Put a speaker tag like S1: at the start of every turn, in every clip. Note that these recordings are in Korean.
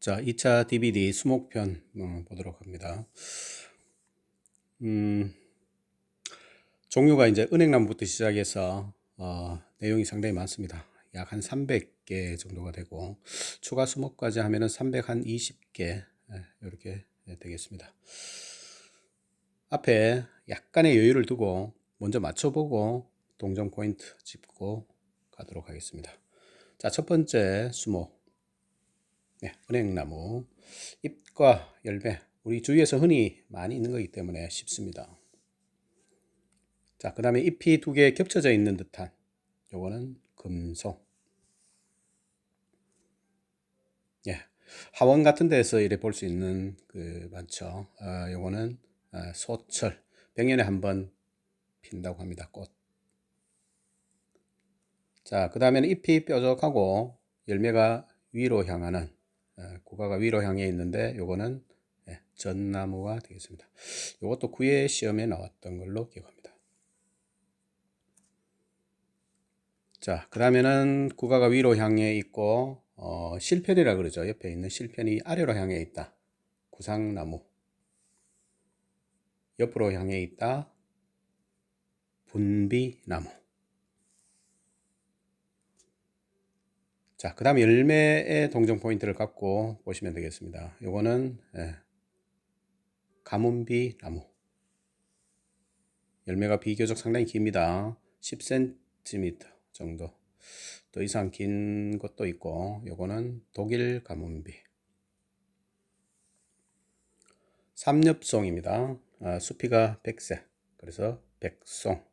S1: 자, 2차 DVD 수목편 보도록 합니다. 종류가 이제 은행나무부터 시작해서 내용이 상당히 많습니다. 약 한 300개 정도가 되고 추가 수목까지 하면은 320개 이렇게 되겠습니다. 앞에 약간의 여유를 두고 먼저 맞춰보고 동전 포인트 짚고 가도록 하겠습니다. 자, 첫 번째 수목. 은행나무 잎과 열매, 우리 주위에서 흔히 많이 있는 거기 때문에 쉽습니다. 자, 그 다음에 잎이 두 개 겹쳐져 있는 듯한 요거는 금송. 하원 같은 데서 이래 볼 수 있는 그 많죠. 요거는 소철, 100년에 한 번 핀다고 합니다. 꽃. 자, 그 다음에는 잎이 뾰족하고 열매가 위로 향하는 구가가 위로 향해 있는데 요거는 전나무가 되겠습니다. 이것도 구회 시험에 나왔던 걸로 기억합니다. 자, 그 다음에는 구가가 위로 향해 있고 실편이라 그러죠. 옆에 있는 실편이 아래로 향해 있다. 구상나무. 옆으로 향해 있다. 분비나무. 자, 그 다음 열매의 동정 포인트를 갖고 보시면 되겠습니다. 요거는 가문비나무. 열매가 비교적 상당히 깁니다. 10cm 정도. 더 이상 긴 것도 있고 요거는 독일 가문비. 삼엽송입니다. 수피가 백색, 그래서 백송.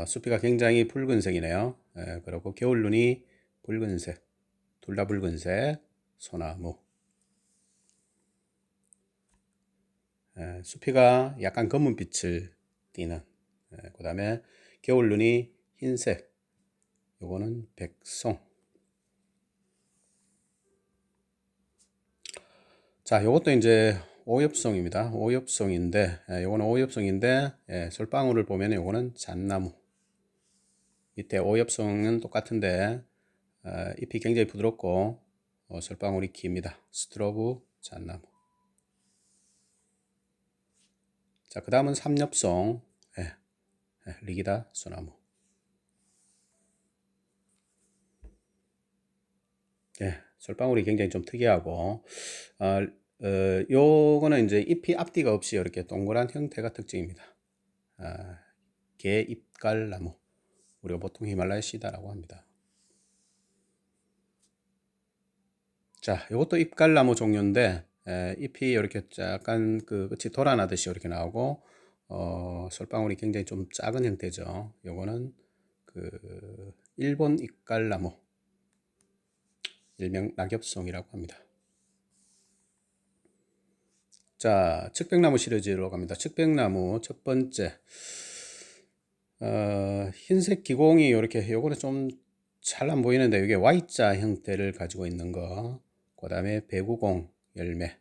S1: 수피가 굉장히 붉은색이네요. 그리고 겨울눈이 붉은색, 둘 다 붉은색. 소나무. 수피가 약간 검은빛을 띠는, 그 다음에 겨울눈이 흰색, 요거는 백송. 자, 요것도 이제 오엽송입니다. 오엽송인데, 요거는 오엽송인데, 솔방울을 보면 요거는 잣나무. 밑에 오엽송은 똑같은데, 잎이 굉장히 부드럽고, 솔방울이 깁니다. 스트로브 잣나무. 자, 그 다음은 삼엽송, 리기다 소나무. 솔방울이 굉장히 좀 특이하고, 요거는 이제 잎이 앞뒤가 없이 이렇게 동그란 형태가 특징입니다. 개 잎갈나무. 우리가 보통 히말라야 시다라고 합니다. 자, 이것도 잎갈나무 종류인데 잎이 이렇게 약간 그 끝이 돌아나듯이 이렇게 나오고 솔방울이 굉장히 좀 작은 형태죠. 요거는 그 일본 잎갈나무, 일명 낙엽송이라고 합니다. 자, 측백나무 시리즈로 갑니다. 측백나무 첫 번째 흰색 기공이 이렇게, 요거는 좀 잘 안 보이는데 이게 Y자 형태를 가지고 있는 거. 그 다음에 배구공 열매,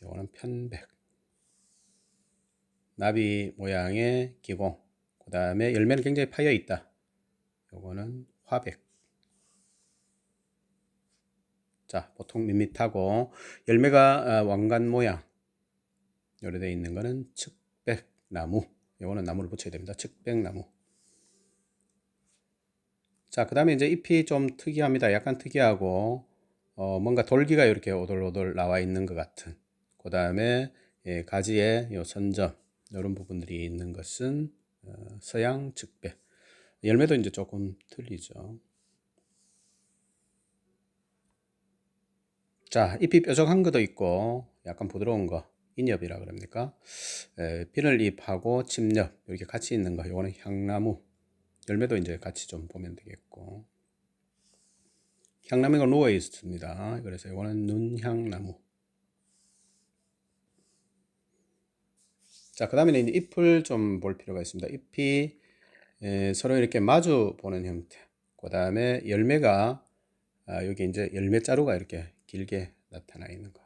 S1: 요거는 편백. 나비 모양의 기공, 그 다음에 열매는 굉장히 파여 있다. 요거는 화백. 자, 보통 밋밋하고 열매가 왕관 모양 요래 되어 있는 거는 측백나무. 요거는 나무를 붙여야 됩니다. 측백나무. 자, 그 다음에 이제 잎이 좀 특이합니다. 약간 특이하고 뭔가 돌기가 이렇게 오돌오돌 나와 있는 것 같은. 그 다음에 가지에 요 선점 이런 부분들이 있는 것은 서양 측백. 열매도 이제 조금 틀리죠. 자, 잎이 뾰족한 것도 있고 약간 부드러운 거, 인엽이라 그럽니까? 비늘잎하고 침엽 이렇게 같이 있는 거, 요거는 향나무. 열매도 이제 같이 좀 보면 되겠고, 향나무가 누워 있습니다. 그래서 이거는 눈향나무. 자, 그 다음에는 잎을 좀 볼 필요가 있습니다. 잎이 서로 이렇게 마주 보는 형태. 그 다음에 열매가 여기 이제 열매 자루가 이렇게 길게 나타나 있는 거.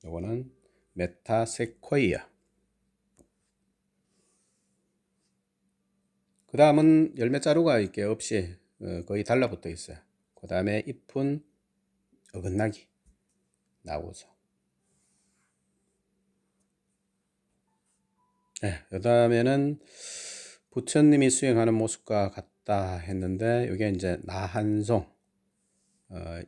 S1: 요거는 메타세코이아. 그 다음은 열매 자루가 이렇게 없이 거의 달라붙어 있어요. 그 다음에 잎은 어긋나기 나오죠. 네, 그 다음에는 부처님이 수행하는 모습과 같다 했는데 이게 이제 나한송,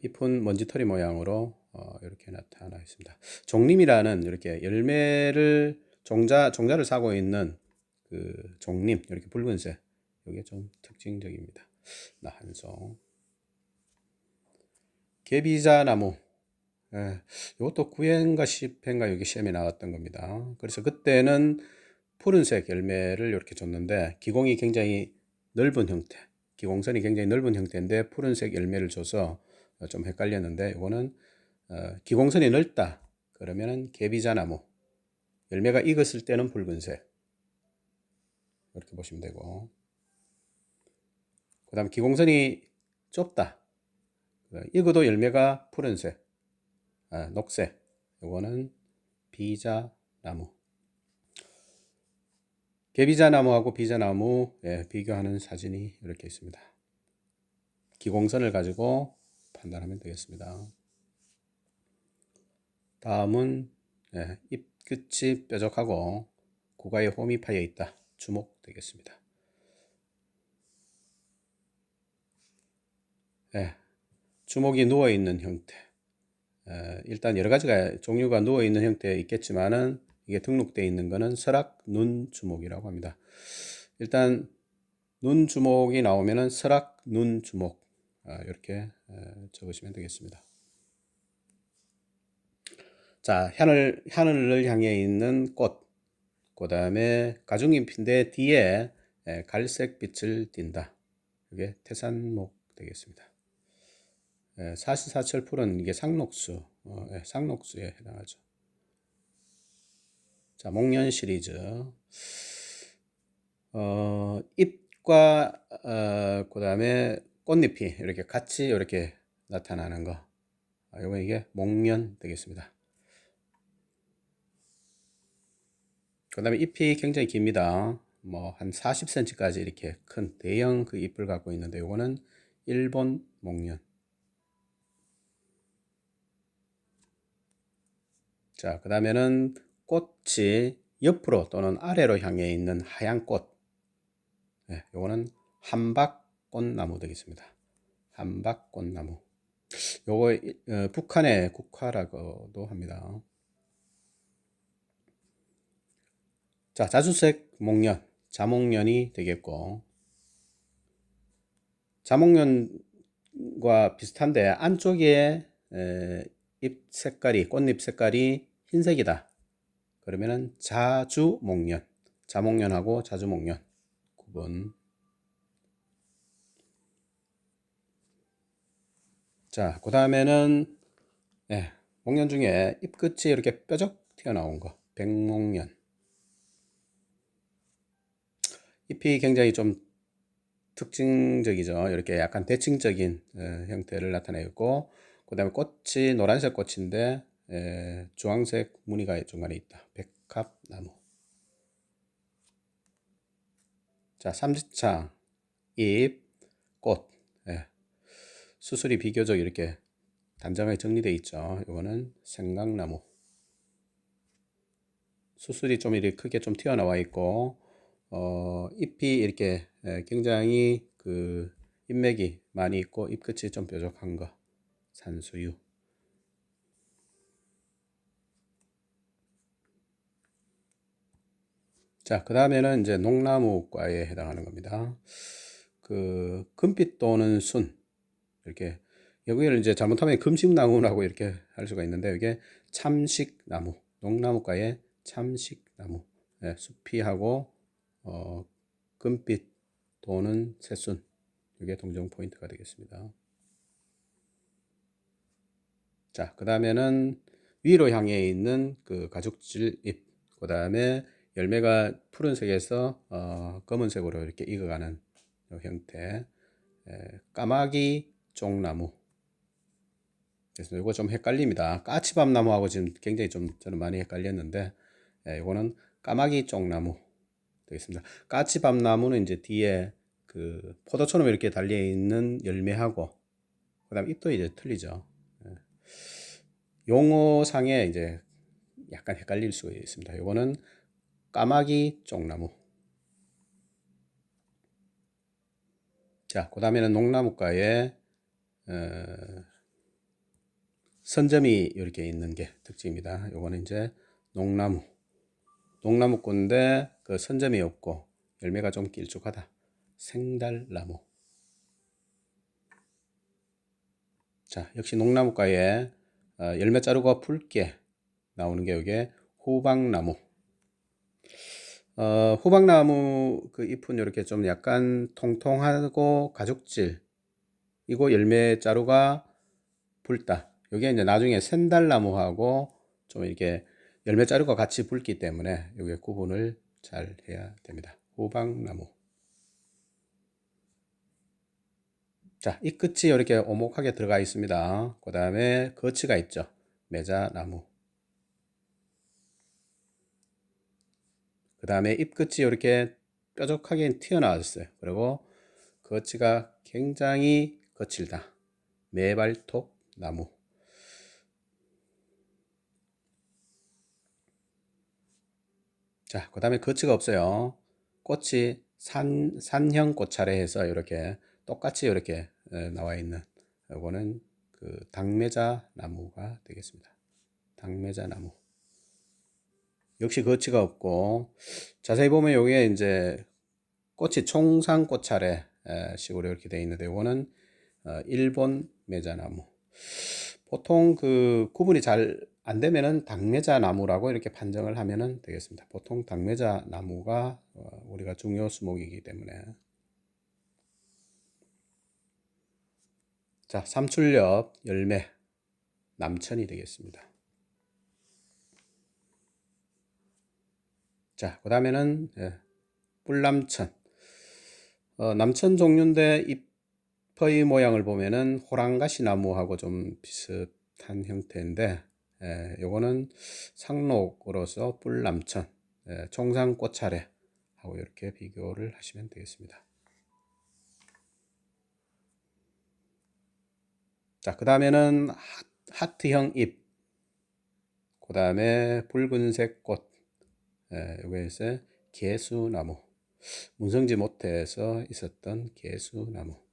S1: 잎은 먼지털이 모양으로 이렇게 나타나 있습니다. 종림이라는 이렇게 열매를 종자를 사고 있는 그 종림, 이렇게 붉은색, 이게 좀 특징적입니다. 나한송. 개비자나무, 이것도 9회인가 10회인가 여기 시험에 나왔던 겁니다. 그래서 그때는 푸른색 열매를 이렇게 줬는데 기공이 굉장히 넓은 형태, 기공선이 굉장히 넓은 형태인데 푸른색 열매를 줘서 좀 헷갈렸는데 이거는 기공선이 넓다 그러면은 개비자나무, 열매가 익었을 때는 붉은색 이렇게 보시면 되고, 그 다음 기공선이 좁다, 익어도 열매가 푸른색, 녹색, 이거는 비자나무. 개비자나무하고 비자나무 비교하는 사진이 이렇게 있습니다. 기공선을 가지고 판단하면 되겠습니다. 다음은 잎 끝이 뾰족하고 고가에 홈이 파여 있다. 주목되겠습니다. 주목이 누워 있는 형태. 일단 여러 가지가 종류가 누워 있는 형태에 있겠지만은 이게 등록되어 있는 거는 설악 눈 주목이라고 합니다. 일단 눈 주목이 나오면은 설악 눈 주목 이렇게 적으시면 되겠습니다. 자, 하늘을 향해 있는 꽃, 그 다음에 가중잎인데 뒤에 갈색 빛을 띈다. 이게 태산목 되겠습니다. 사시사철 풀은 이게 상록수, 상록수에 해당하죠. 자, 목련 시리즈. 잎과 그 다음에 꽃잎이 이렇게 같이 이렇게 나타나는 거. 요거 이게 목련 되겠습니다. 그 다음에 잎이 굉장히 깁니다. 뭐 한 40cm까지 이렇게 큰 대형 그 잎을 갖고 있는데 요거는 일본 목련. 자, 그 다음에는 꽃이 옆으로 또는 아래로 향해 있는 하얀 꽃. 요거는 함박꽃나무 되겠습니다. 함박꽃나무. 요거 북한의 국화라고도 합니다. 자, 자주색 목련, 자목련이 되겠고, 자목련과 비슷한데 안쪽에 잎 색깔이, 꽃잎 색깔이 흰색이다. 그러면은 자주목련, 자목련하고 자주목련 구분. 자, 그 다음에는 목련 중에 잎 끝이 이렇게 뾰족 튀어나온 거, 백목련. 잎이 굉장히 좀 특징적이죠. 이렇게 약간 대칭적인 형태를 나타내고, 그 다음에 꽃이 노란색 꽃인데 주황색 무늬가 중간에 있다. 백합나무. 자, 삼지창, 잎, 꽃. 수술이 비교적 이렇게 단정하게 정리되어 있죠. 이거는 생강나무. 수술이 좀 이렇게 크게 좀 튀어나와 있고, 잎이 이렇게 굉장히 그 잎맥이 많이 있고 잎 끝이 좀 뾰족한 거, 산수유. 자, 그 다음에는 이제 농나무과에 해당하는 겁니다. 그 금빛 도는 순, 이렇게 여기를 이제 잘못하면 금식나무라고 이렇게 할 수가 있는데 이게 참식나무, 농나무과의 참식나무. 수피하고 금빛 도는 새순, 이게 동정 포인트가 되겠습니다. 자, 그 다음에는 위로 향해 있는 그 가죽질 잎, 그 다음에 열매가 푸른색에서 검은색으로 이렇게 익어가는 형태, 까마귀 쪽나무. 그래서 이거 좀 헷갈립니다. 까치밥나무하고 지금 굉장히 좀 저는 많이 헷갈렸는데, 이거는 까마귀 쪽나무 되겠습니다. 까치밥나무는 이제 뒤에 그 포도처럼 이렇게 달려 있는 열매하고 그다음 잎도 이제 틀리죠. 용어상에 이제 약간 헷갈릴 수 있습니다. 요거는 까마귀 쪽나무. 자, 그 다음에는 농나무가에 선점이 이렇게 있는 게 특징입니다. 요거는 이제 농나무. 농나무꾼인데 그 선점이 없고 열매가 좀 길쭉하다. 생달나무. 자, 역시 농나무가에 열매 자루가 붉게 나오는 게 이게 호박나무. 호박나무 그 잎은 이렇게 좀 약간 통통하고 가죽질. 이거 열매 자루가 붉다. 이게 이제 나중에 샌달나무하고 좀 이렇게 열매 자루가 같이 붉기 때문에 이게 구분을 잘 해야 됩니다. 호박나무. 자, 이 끝이 이렇게 오목하게 들어가 있습니다. 그 다음에 거치가 있죠. 매자나무. 그 다음에 잎 끝이 이렇게 뾰족하게 튀어나왔어요. 그리고 거치가 굉장히 거칠다. 매발톱 나무. 자, 그 다음에 거치가 없어요. 꽃이 산형 꽃차례 해서 이렇게 똑같이 이렇게 나와 있는 이거는 그 당매자 나무가 되겠습니다. 당매자 나무. 역시 거치가 없고 자세히 보면 여기에 이제 꽃이 총상 꽃차례 식으로 이렇게 되어 있는데 이거는 일본 매자나무. 보통 그 구분이 잘 안 되면은 당매자 나무라고 이렇게 판정을 하면은 되겠습니다. 보통 당매자 나무가 우리가 중요 수목이기 때문에. 자, 삼출엽 열매 남천이 되겠습니다. 자, 그 다음에는 뿔남천. 남천 종류인데 잎의 모양을 보면은 호랑가시 나무하고 좀 비슷한 형태인데 요거는 상록으로서 뿔남천, 총상꽃차례 하고 이렇게 비교를 하시면 되겠습니다. 자, 그 다음에는 하트형 잎, 그 다음에 붉은색 꽃, 요거에서 개수나무, 문성지 모태에서 있었던 개수나무.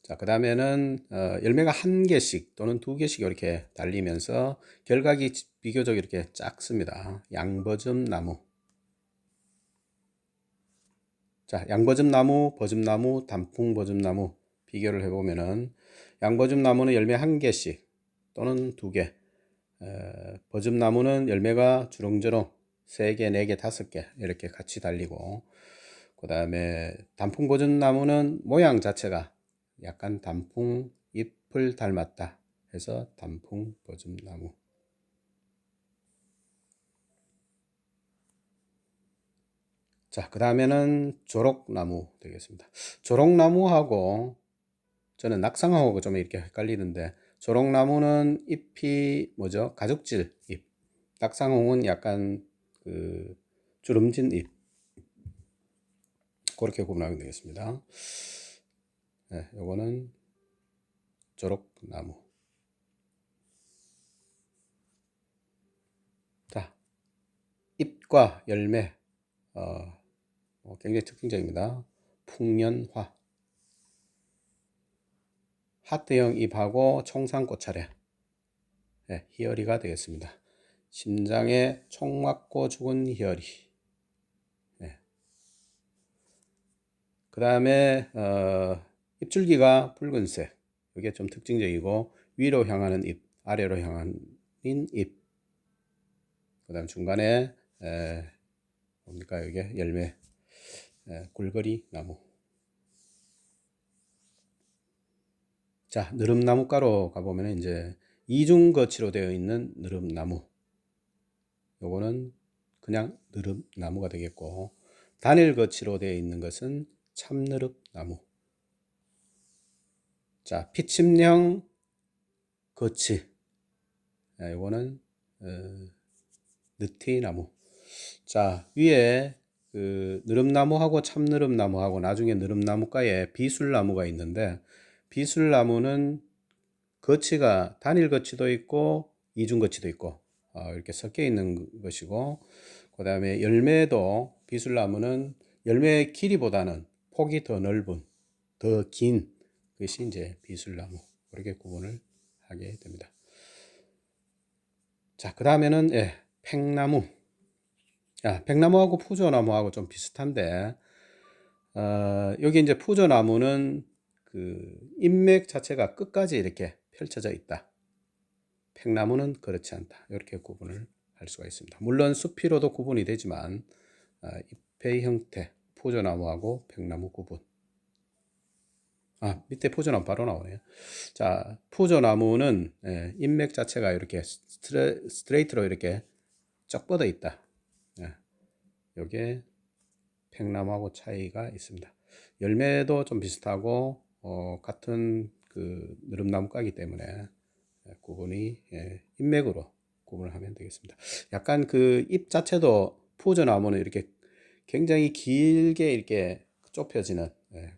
S1: 자, 그 다음에는 열매가 한 개씩 또는 두 개씩 이렇게 달리면서 결각이 비교적 이렇게 작습니다. 양버즘나무. 자, 양버즘나무, 버즘나무, 단풍버즘나무 비교를 해보면은 양버즘나무는 열매 한 개씩 또는 두 개, 버즘나무는 열매가 주렁주렁 세 개, 네 개, 다섯 개 이렇게 같이 달리고 그 다음에 단풍버즘나무는 모양 자체가 약간 단풍 잎을 닮았다 해서 단풍버즘나무. 자, 그 다음에는 조록나무 되겠습니다. 조록나무하고 저는 낙상하고 좀 이렇게 헷갈리는데 조록나무는 잎이 뭐죠? 가죽질 잎. 낙상홍은 약간 그 주름진 잎. 그렇게 구분하면 되겠습니다. 네, 요거는 조록나무. 자, 잎과 열매 굉장히 특징적입니다. 풍년화. 하트형 잎하고 총상꽃차례 희열이가 되겠습니다. 심장에 총 맞고 죽은 희열이. 그 다음에 잎줄기가 붉은색. 이게 좀 특징적이고 위로 향하는 잎, 아래로 향하는 잎. 그 다음 중간에 뭡니까 이게 열매, 굴거리 나무. 자, 느릅나무가로 가보면 이제 이중거치로 되어 있는 느릅나무. 요거는 그냥 느릅나무가 되겠고 단일거치로 되어 있는 것은 참느릅나무. 자, 피침형 거치. 요거는 느티나무. 자, 위에 그 느릅나무하고 참느릅나무하고 나중에 느릅나무가에 비술나무가 있는데, 비술나무는 거치가 단일 거치도 있고 이중 거치도 있고 이렇게 섞여 있는 것이고, 그 다음에 열매도 비술나무는 열매의 길이보다는 폭이 더 넓은 더 긴 것이 이제 비술나무, 그렇게 구분을 하게 됩니다. 자, 그 다음에는 팽나무. 팽나무하고 푸조나무하고 좀 비슷한데, 여기 이제 푸조나무는 그 잎맥 자체가 끝까지 이렇게 펼쳐져 있다. 팽나무는 그렇지 않다. 이렇게 구분을 할 수가 있습니다. 물론 수피로도 구분이 되지만 잎의 형태, 푸조나무하고 팽나무 구분. 밑에 푸조나무 바로 나오네요. 자, 푸조나무는 잎맥 자체가 이렇게 스트레이트로 이렇게 쫙 뻗어 있다. 요게 팽나무하고 차이가 있습니다. 열매도 좀 비슷하고 같은 그 느릅나무가이기 때문에 구분이 잎맥으로 구분을 하면 되겠습니다. 약간 그 잎 자체도 푸조나무는 이렇게 굉장히 길게 이렇게 좁혀지는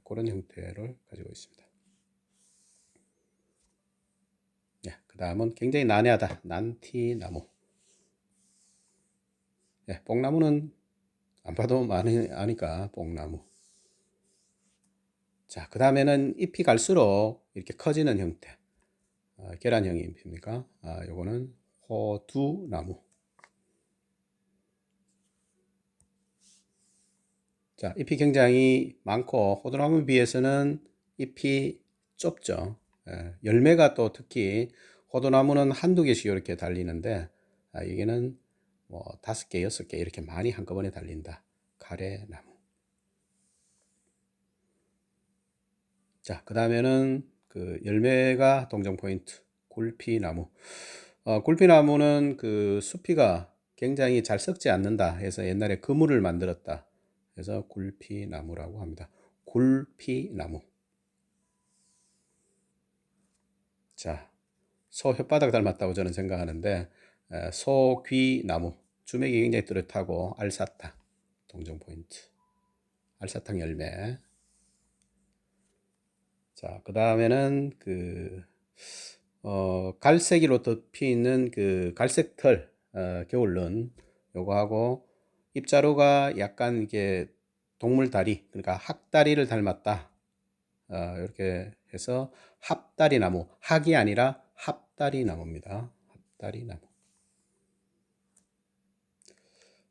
S1: 그런 형태를 가지고 있습니다. 그 다음은 굉장히 난해하다. 난티나무. 뽕나무는 안 봐도 많이 아니까 뽕나무. 자, 그 다음에는 잎이 갈수록 이렇게 커지는 형태. 계란형의 잎입니까? 요거는 호두나무. 자, 잎이 굉장히 많고 호두나무에 비해서는 잎이 좁죠. 열매가 또 특히 호두나무는 한두 개씩 이렇게 달리는데 이게는 뭐 5개, 6개 이렇게 많이 한꺼번에 달린다. 가래나무. 자, 그 다음에는 그 열매가 동정 포인트, 굴피나무. 굴피나무는 그 수피가 굉장히 잘 썩지 않는다 해서 옛날에 그물을 만들었다. 그래서 굴피나무라고 합니다. 굴피나무. 자, 소 혓바닥 닮았다고 저는 생각하는데 소귀나무. 주맥이 굉장히 뚜렷하고 알사탕. 동정 포인트. 알사탕 열매. 자, 그 다음에는 갈색으로 덮여 있는 그 갈색 털, 겨울눈, 요거하고 잎자루가 약간 이게 동물 다리, 그러니까 학다리를 닮았다. 이렇게 해서 합다리 나무, 학이 아니라 합다리 나무입니다. 합다리 나무.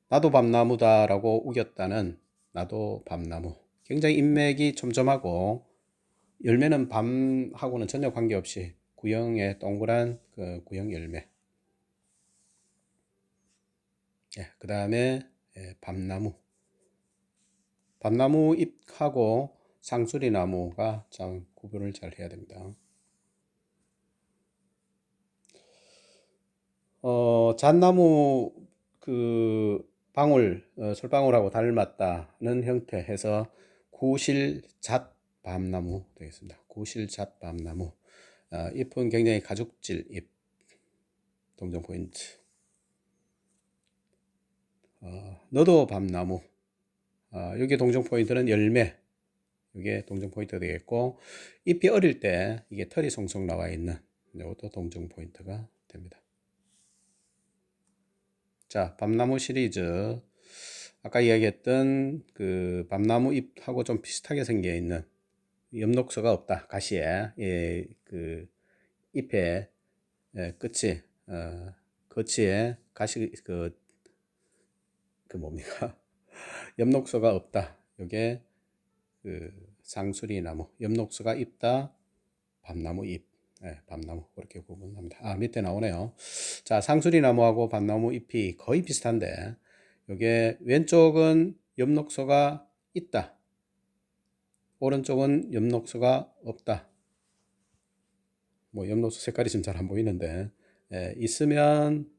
S1: 나도 밤나무다라고 우겼다는 나도 밤나무. 굉장히 인맥이 촘촘하고 열매는 밤하고는 전혀 관계없이 구형의 동그란 그 구형 열매. 그 다음에 밤나무. 밤나무 잎하고 상수리나무가 참 구분을 잘 해야 됩니다. 잣나무 그 방울, 솔방울하고 닮았다는 형태 해서 구실잣밤나무 되겠습니다. 구실잣밤나무. 잎은 굉장히 가죽질 잎. 동정 포인트. 너도 밤나무. 여기 동정 포인트는 열매. 이게 동정 포인트가 되겠고, 잎이 어릴 때 이게 털이 송송 나와 있는 이것도 동정 포인트가 됩니다. 자, 밤나무 시리즈. 아까 이야기했던 그 밤나무 잎하고 좀 비슷하게 생겨 있는 엽록소가 없다. 가시에 그 잎의 끝이 거치에 가시 그 뭡니까? 엽록소가 없다. 이게 그 상수리나무, 엽록소가 있다. 밤나무 잎. 밤나무 그렇게 구분합니다. 밑에 나오네요. 자, 상수리나무하고 밤나무 잎이 거의 비슷한데 이게 왼쪽은 엽록소가 있다. 오른쪽은 엽록소가 없다. 뭐 엽록소 색깔이 좀 잘 안 보이는데 있으면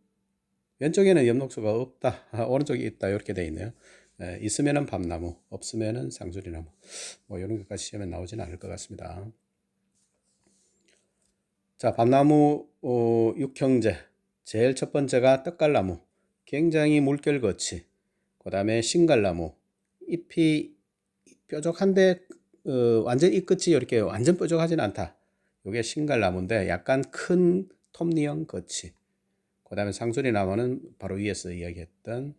S1: 왼쪽에는 엽록소가 없다. 오른쪽에 있다. 이렇게 되어 있네요. 있으면은 밤나무, 없으면은 상수리나무. 뭐 이런 것까지 시험에 나오지는 않을 것 같습니다. 자, 밤나무 육형제. 제일 첫 번째가 떡갈나무. 굉장히 물결 거치. 그 다음에 신갈나무. 잎이 뾰족한데 완전 잎 끝이 이렇게 완전 뾰족하지는 않다. 이게 신갈나무인데 약간 큰 톱니형 끝이. 그 다음에 상수리 나무는 바로 위에서 이야기했던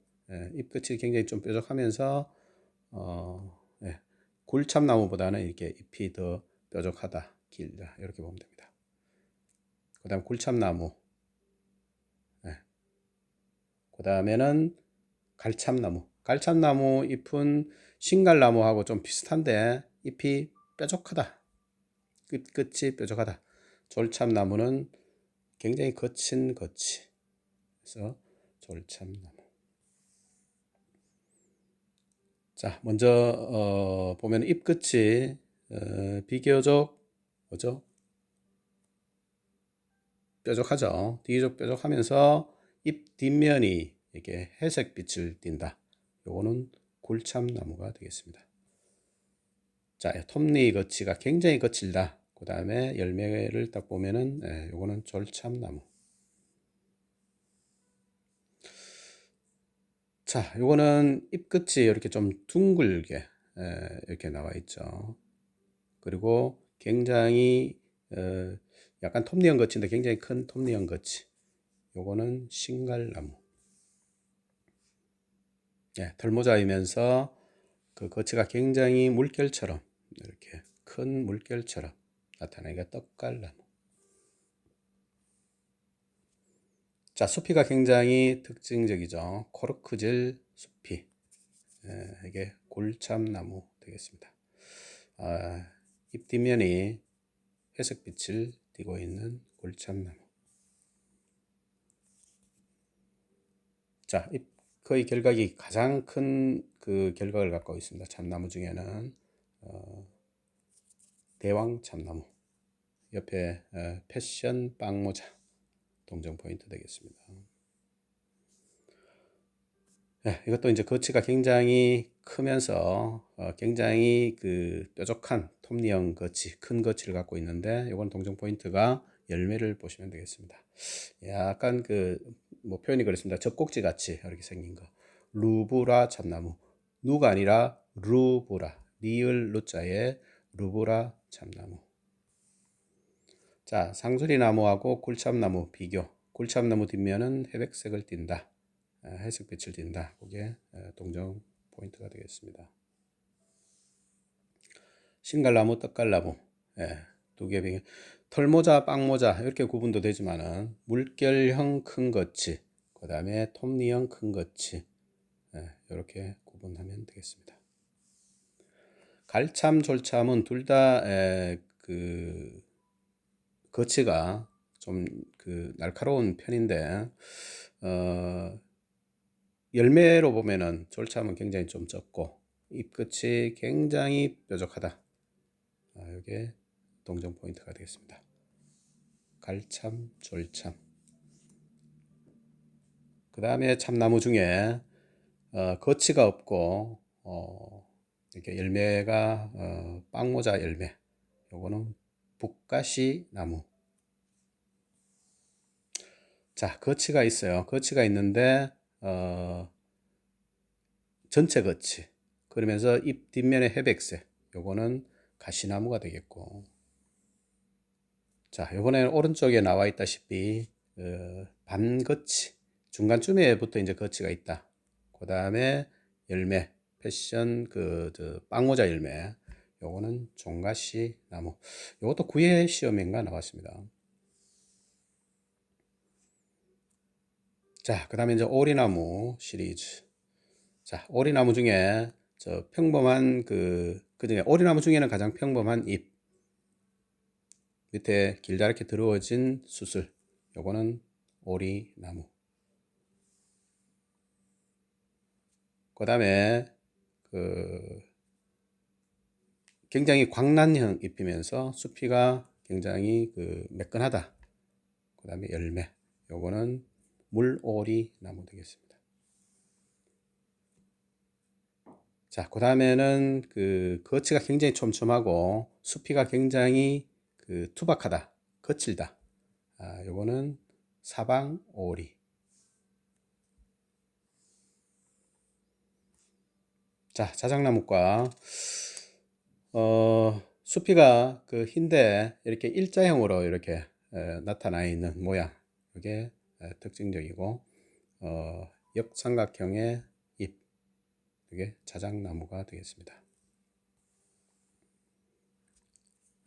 S1: 잎 끝이 굉장히 좀 뾰족하면서 예, 굴참나무보다는 이렇게 잎이 더 뾰족하다, 길다 이렇게 보면 됩니다. 그 다음 굴참나무, 그 다음에는 갈참나무. 갈참나무 잎은 신갈나무하고 좀 비슷한데 잎이 뾰족하다. 끝이 뾰족하다. 졸참나무는 굉장히 거친 거치. 그래서 졸참나무. 자, 먼저 보면 잎 끝이 비교적 뭐죠? 뾰족하죠. 비교적 뾰족하면서 잎 뒷면이 이렇게 회색빛을 띈다. 요거는 굴참나무가 되겠습니다. 자, 톱니 거치가 굉장히 거칠다. 그 다음에 열매를 딱 보면은 요거는 졸참나무. 자, 요거는 잎 끝이 이렇게 좀 둥글게 이렇게 나와 있죠. 그리고 굉장히 약간 톱니형 거치인데 굉장히 큰 톱니형 거치. 요거는 신갈나무. 털모자이면서 그 거치가 굉장히 물결처럼 이렇게 큰 물결처럼 나타나니까 떡갈나무. 자, 수피가 굉장히 특징적이죠. 코르크질 수피. 이게 골참나무 되겠습니다. 잎 뒷면이 회색빛을 띠고 있는 골참나무. 자, 잎의 결각이 가장 큰 그 결각을 갖고 있습니다. 참나무 중에는 대왕 참나무. 옆에 패션 빵모자 동정 포인트 되겠습니다. 이것도 이제 거치가 굉장히 크면서 굉장히 그 뾰족한 톱니형 거치, 큰 거치를 갖고 있는데 이건 동정 포인트가 열매를 보시면 되겠습니다. 약간 그 뭐 표현이 그렇습니다. 젖꼭지 같이 이렇게 생긴 거. 루브라 참나무. 누가 아니라 루브라. 리을 루자에 루브라 참나무. 자, 상수리 나무하고 굴참나무 비교. 굴참나무 뒷면은 회백색을 띈다. 회색빛을 띈다. 그게 동정 포인트가 되겠습니다. 신갈나무, 떡갈나무, 두 개 비교. 털모자, 빵모자 이렇게 구분도 되지만은 물결형 큰 거치, 그 다음에 톱니형 큰 거치, 이렇게 구분하면 되겠습니다. 갈참, 졸참은 둘 다 그 거치가 좀 그 날카로운 편인데 열매로 보면은 졸참은 굉장히 좀 적고 잎 끝이 굉장히 뾰족하다. 이게 동정 포인트가 되겠습니다. 갈참, 졸참. 그 다음에 참나무 중에 거치가 없고 이렇게 열매가 빵모자 열매. 요거는 북가시 나무. 자, 거치가 있어요. 거치가 있는데 전체 거치. 그러면서 잎 뒷면에 회백색. 요거는 가시나무가 되겠고. 자, 요번에는 오른쪽에 나와 있다시피 반거치. 중간쯤에부터 이제 거치가 있다. 그 다음에 열매, 패션 빵모자 열매. 요거는 종가시 나무. 요것도 구회 시험인가 나왔습니다. 자, 그 다음에 이제 오리나무 시리즈. 자, 오리나무 중에 저 평범한 그중에 오리나무 중에는 가장 평범한 잎. 밑에 길다랗게 드러워진 수술. 요거는 오리나무. 그 다음에 굉장히 광란형 잎이면서 수피가 굉장히 매끈하다. 그 다음에 열매. 요거는 물오리 나무 되겠습니다. 자, 그 다음에는 거치가 굉장히 촘촘하고 수피가 굉장히 투박하다. 거칠다. 요거는 사방오리. 자, 자작나무과 수피가 그 흰데 이렇게 일자형으로 이렇게 나타나 있는 모양, 이게 특징적이고 역삼각형의 잎, 이게 자작나무가 되겠습니다.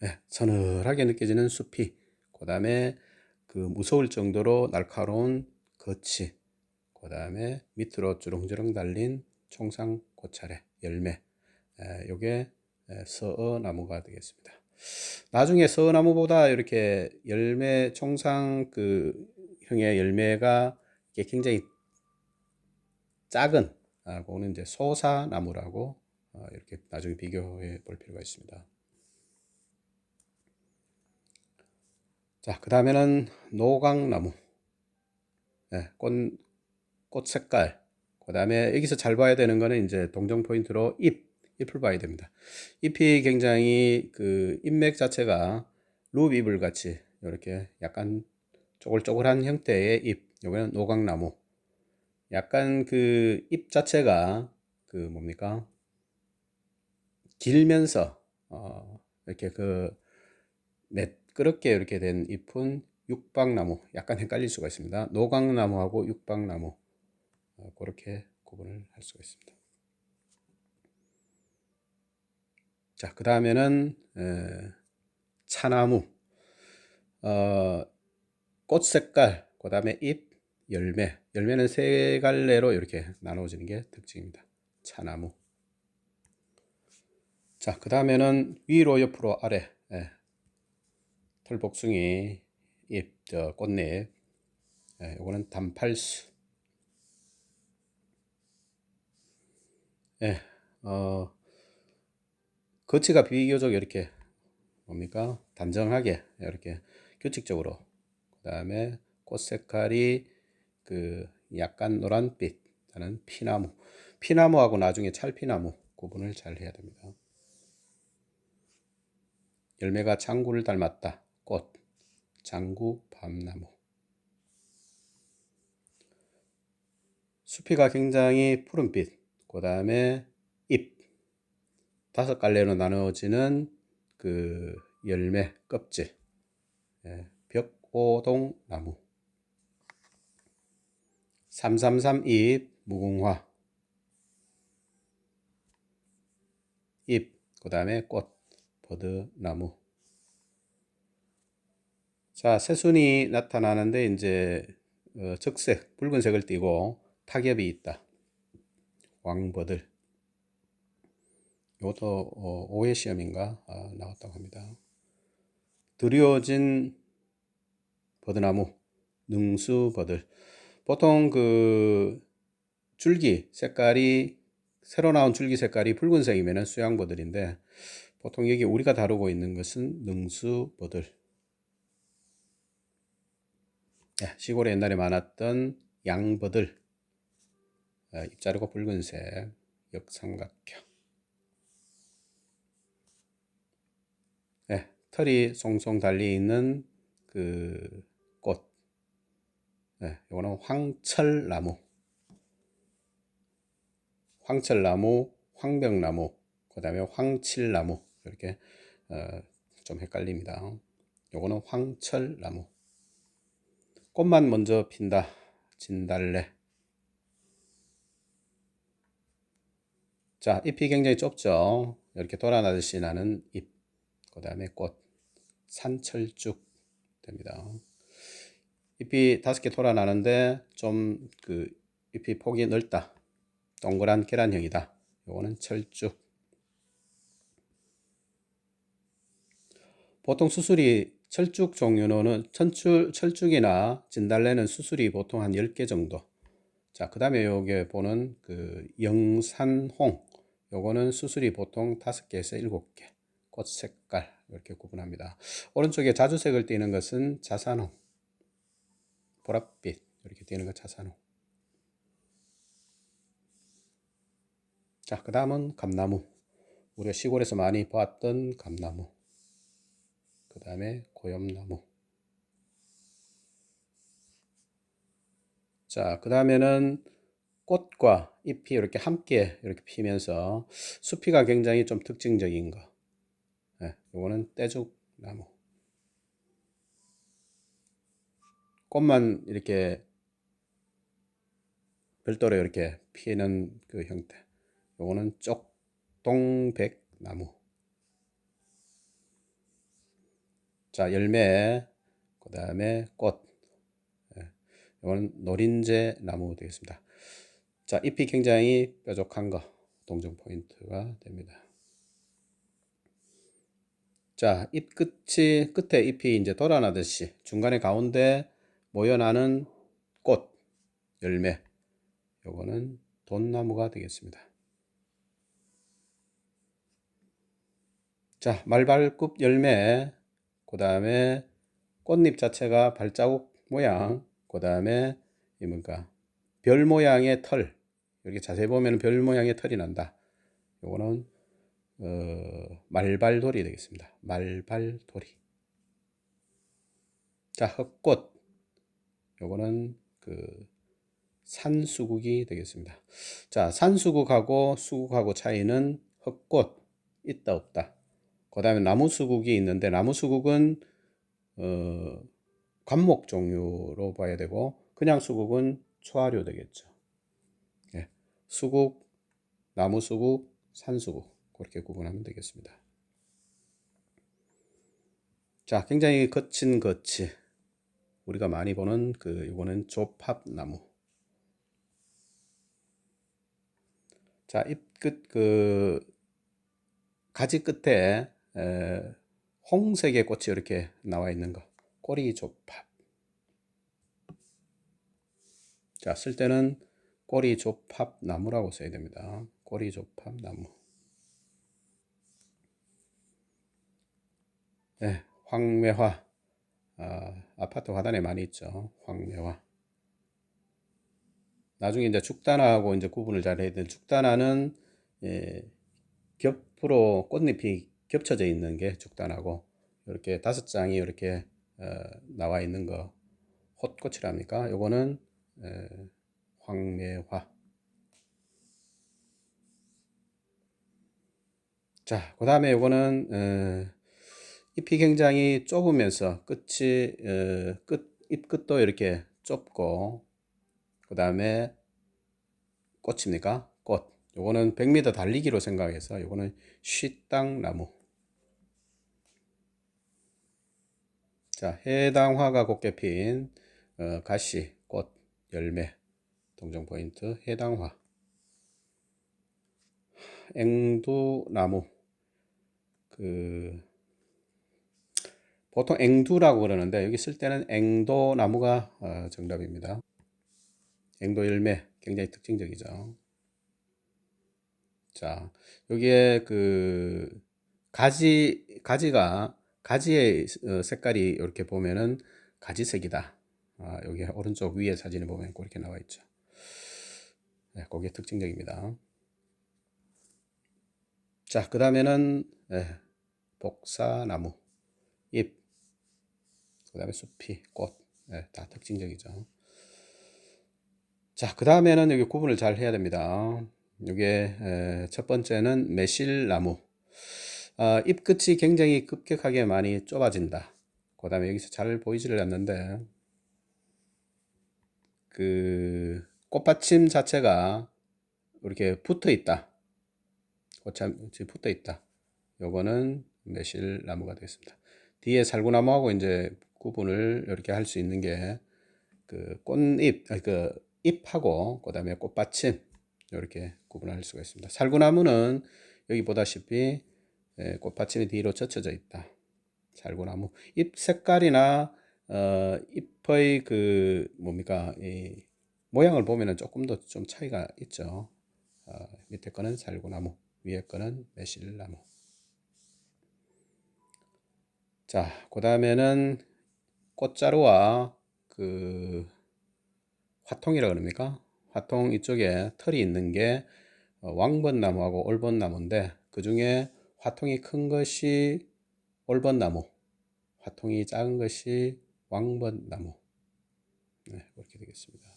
S1: 네, 서늘하게 느껴지는 숲이, 그 다음에 그 무서울 정도로 날카로운 겉이, 그 다음에 밑으로 주렁주렁 달린 총상 고차례 열매, 요게 서어나무가 되겠습니다. 나중에 서어나무보다 이렇게 열매 총상 그 형의 열매가 굉장히 작은 그거는 이제 소사나무라고 이렇게 나중에 비교해 볼 필요가 있습니다. 자, 그 다음에는 노각나무. 네, 꽃 색깔. 그 다음에 여기서 잘 봐야 되는 거는 이제 동정 포인트로 잎을 봐야 됩니다. 잎이 굉장히 그 잎맥 자체가 루비블 같이 이렇게 약간 쪼글쪼글한 형태의 잎. 요거는 노각나무. 약간 그 잎 자체가 그 뭡니까? 길면서 이렇게 그 매끄럽게 이렇게 된 잎은 육박나무, 약간 헷갈릴 수가 있습니다. 노각나무하고 육박나무 그렇게 구분을 할 수가 있습니다. 자, 그 다음에는 차나무, 꽃 색깔, 그 다음에 잎, 열매는 세 갈래로 이렇게 나누어지는 게 특징입니다. 차나무. 자, 그 다음에는 위로 옆으로 아래, 털복숭이, 잎, 꽃잎, 이거는 단팔수. 거치가 비교적 이렇게 뭡니까? 단정하게 이렇게 규칙적으로. 그 다음에 꽃 색깔이 그 약간 노란빛 나는 피나무. 피나무하고 나중에 찰피나무 구분을 잘 해야 됩니다. 열매가 장구를 닮았다. 꽃, 장구, 밤나무. 수피가 굉장히 푸른빛. 그 다음에 잎. 5갈래로 나누어지는 그 열매 껍질. 벽오동나무. 333잎 무궁화. 잎, 그 다음에 꽃, 버드나무. 자, 새순이 나타나는데 이제 적색, 붉은색을 띠고 타겹이 있다. 왕버들. 이것도 오해 시험인가 나왔다고 합니다. 드리워진 버드나무, 능수버들. 보통 그 줄기 색깔이 새로 나온 줄기 색깔이 붉은색이면 수양버들인데 보통 여기 우리가 다루고 있는 것은 능수버들. 시골에 옛날에 많았던 양버들. 입자르고 붉은색 역삼각형. 털이 송송 달려 있는 그 꽃. 이거는 황철나무. 황철나무, 황벽나무, 그 다음에 황칠나무. 이렇게 좀 헷갈립니다. 요거는 황철나무. 꽃만 먼저 핀다. 진달래. 자, 잎이 굉장히 좁죠. 이렇게 돌아나듯이 나는 잎. 그 다음에 꽃. 산철쭉 됩니다. 잎이 5개 돌아나는데 좀 그 잎이 폭이 넓다. 동그란 계란형이다. 요거는 철쭉. 보통 수술이 철쭉 종류는 철쭉이나 진달래는 수술이 보통 한 10개 정도. 자, 그 다음에 요게 보는 그 영산홍. 요거는 수술이 보통 5개에서 7개. 꽃 색깔 이렇게 구분합니다. 오른쪽에 자주색을 띠는 것은 자산홍. 보랏빛 이렇게 띠는 거 자산홍. 자, 그 다음은 감나무. 우리가 시골에서 많이 봤던 감나무. 그 다음에 고염나무. 자, 그 다음에는 꽃과 잎이 이렇게 함께 이렇게 피면서 수피가 굉장히 좀 특징적인 거. 예, 요거는 떼죽나무. 꽃만 이렇게 별도로 이렇게 피는 그 형태. 요거는 쪽동백나무. 자, 열매, 그 다음에 꽃. 예, 요거는 노린재 나무 되겠습니다. 자, 잎이 굉장히 뾰족한 거 동정 포인트가 됩니다. 자, 잎 끝에 잎이 이제 돌아나듯이 중간에 가운데 모여나는 꽃, 열매. 요거는 돈나무가 되겠습니다. 자, 말발굽 열매, 그 다음에 꽃잎 자체가 발자국 모양, 그 다음에 이 뭔가 별 모양의 털, 이렇게 자세히 보면 별 모양의 털이 난다. 요거는 말발돌이 되겠습니다. 말발돌이. 자, 흑꽃, 요거는 그 산수국이 되겠습니다. 자, 산수국하고 수국하고 차이는 흑꽃 있다 없다. 그 다음에 나무수국이 있는데 나무수국은 관목 종류로 봐야 되고 그냥 수국은 초하류 되겠죠. 예, 수국, 나무수국, 산수국 그렇게 구분하면 되겠습니다. 자, 굉장히 거친 거치 우리가 많이 보는 이거는 조팝나무. 자, 잎끝 가지 끝에 홍색의 꽃이 이렇게 나와 있는 거 꼬리조팝. 자, 쓸 때는 꼬리조팝 나무라고 써야 됩니다. 꼬리조팝 나무. 네, 황매화. 아파트 화단에 많이 있죠. 황매화. 나중에 이제 죽단화하고 이제 구분을 잘 해야 되는 죽단화는 겹으로 꽃잎이 겹쳐져 있는 게 죽단화고 이렇게 5장이 이렇게 나와 있는 거 헛꽃이랍니까? 요거는 황매화. 자, 그 다음에 요거는 잎이 굉장히 좁으면서 끝이 잎 끝도 이렇게 좁고 그 다음에 꽃입니까? 꽃. 요거는 100m 달리기로 생각해서 요거는 쉬땅나무. 자, 해당화가 곱게 핀 가시, 꽃, 열매 동정 포인트 해당화. 앵두나무. 보통 앵두라고 그러는데 여기 쓸 때는 앵도나무가 정답입니다. 앵도 열매 굉장히 특징적이죠. 자, 여기에 가지의 색깔이 이렇게 보면은 가지색이다. 여기 오른쪽 위에 사진에 보면 그렇게 나와 있죠. 네, 그게 특징적입니다. 자, 그 다음에는 복사나무, 잎, 그 다음에 숲이, 꽃, 다 특징적이죠. 자, 그 다음에는 여기 구분을 잘 해야 됩니다. 이게 첫 번째는 매실나무. 잎 끝이 굉장히 급격하게 많이 좁아진다. 그 다음에 여기서 잘 보이지를 않는데 꽃받침 자체가 이렇게 붙어 있다. 꽃이 붙어 있다. 요거는 매실나무가 되겠습니다. 뒤에 살구나무하고 이제 구분을 이렇게 할 수 있는 게 꽃잎, 잎하고 그다음에 꽃받침 이렇게 구분할 수가 있습니다. 살구나무는 여기 보다시피 꽃받침이 뒤로 젖혀져 있다. 살구나무 잎 색깔이나 잎의 뭡니까 이 모양을 보면은 조금 더 좀 차이가 있죠. 밑에 거는 살구나무, 위에 거는 매실나무. 자, 그 다음에는 꽃자루와 화통이라 그럽니까? 화통 이쪽에 털이 있는 게 왕벚나무하고 올벚나무인데 그 중에 화통이 큰 것이 올벚나무, 화통이 작은 것이 왕벚나무. 네, 그렇게 되겠습니다.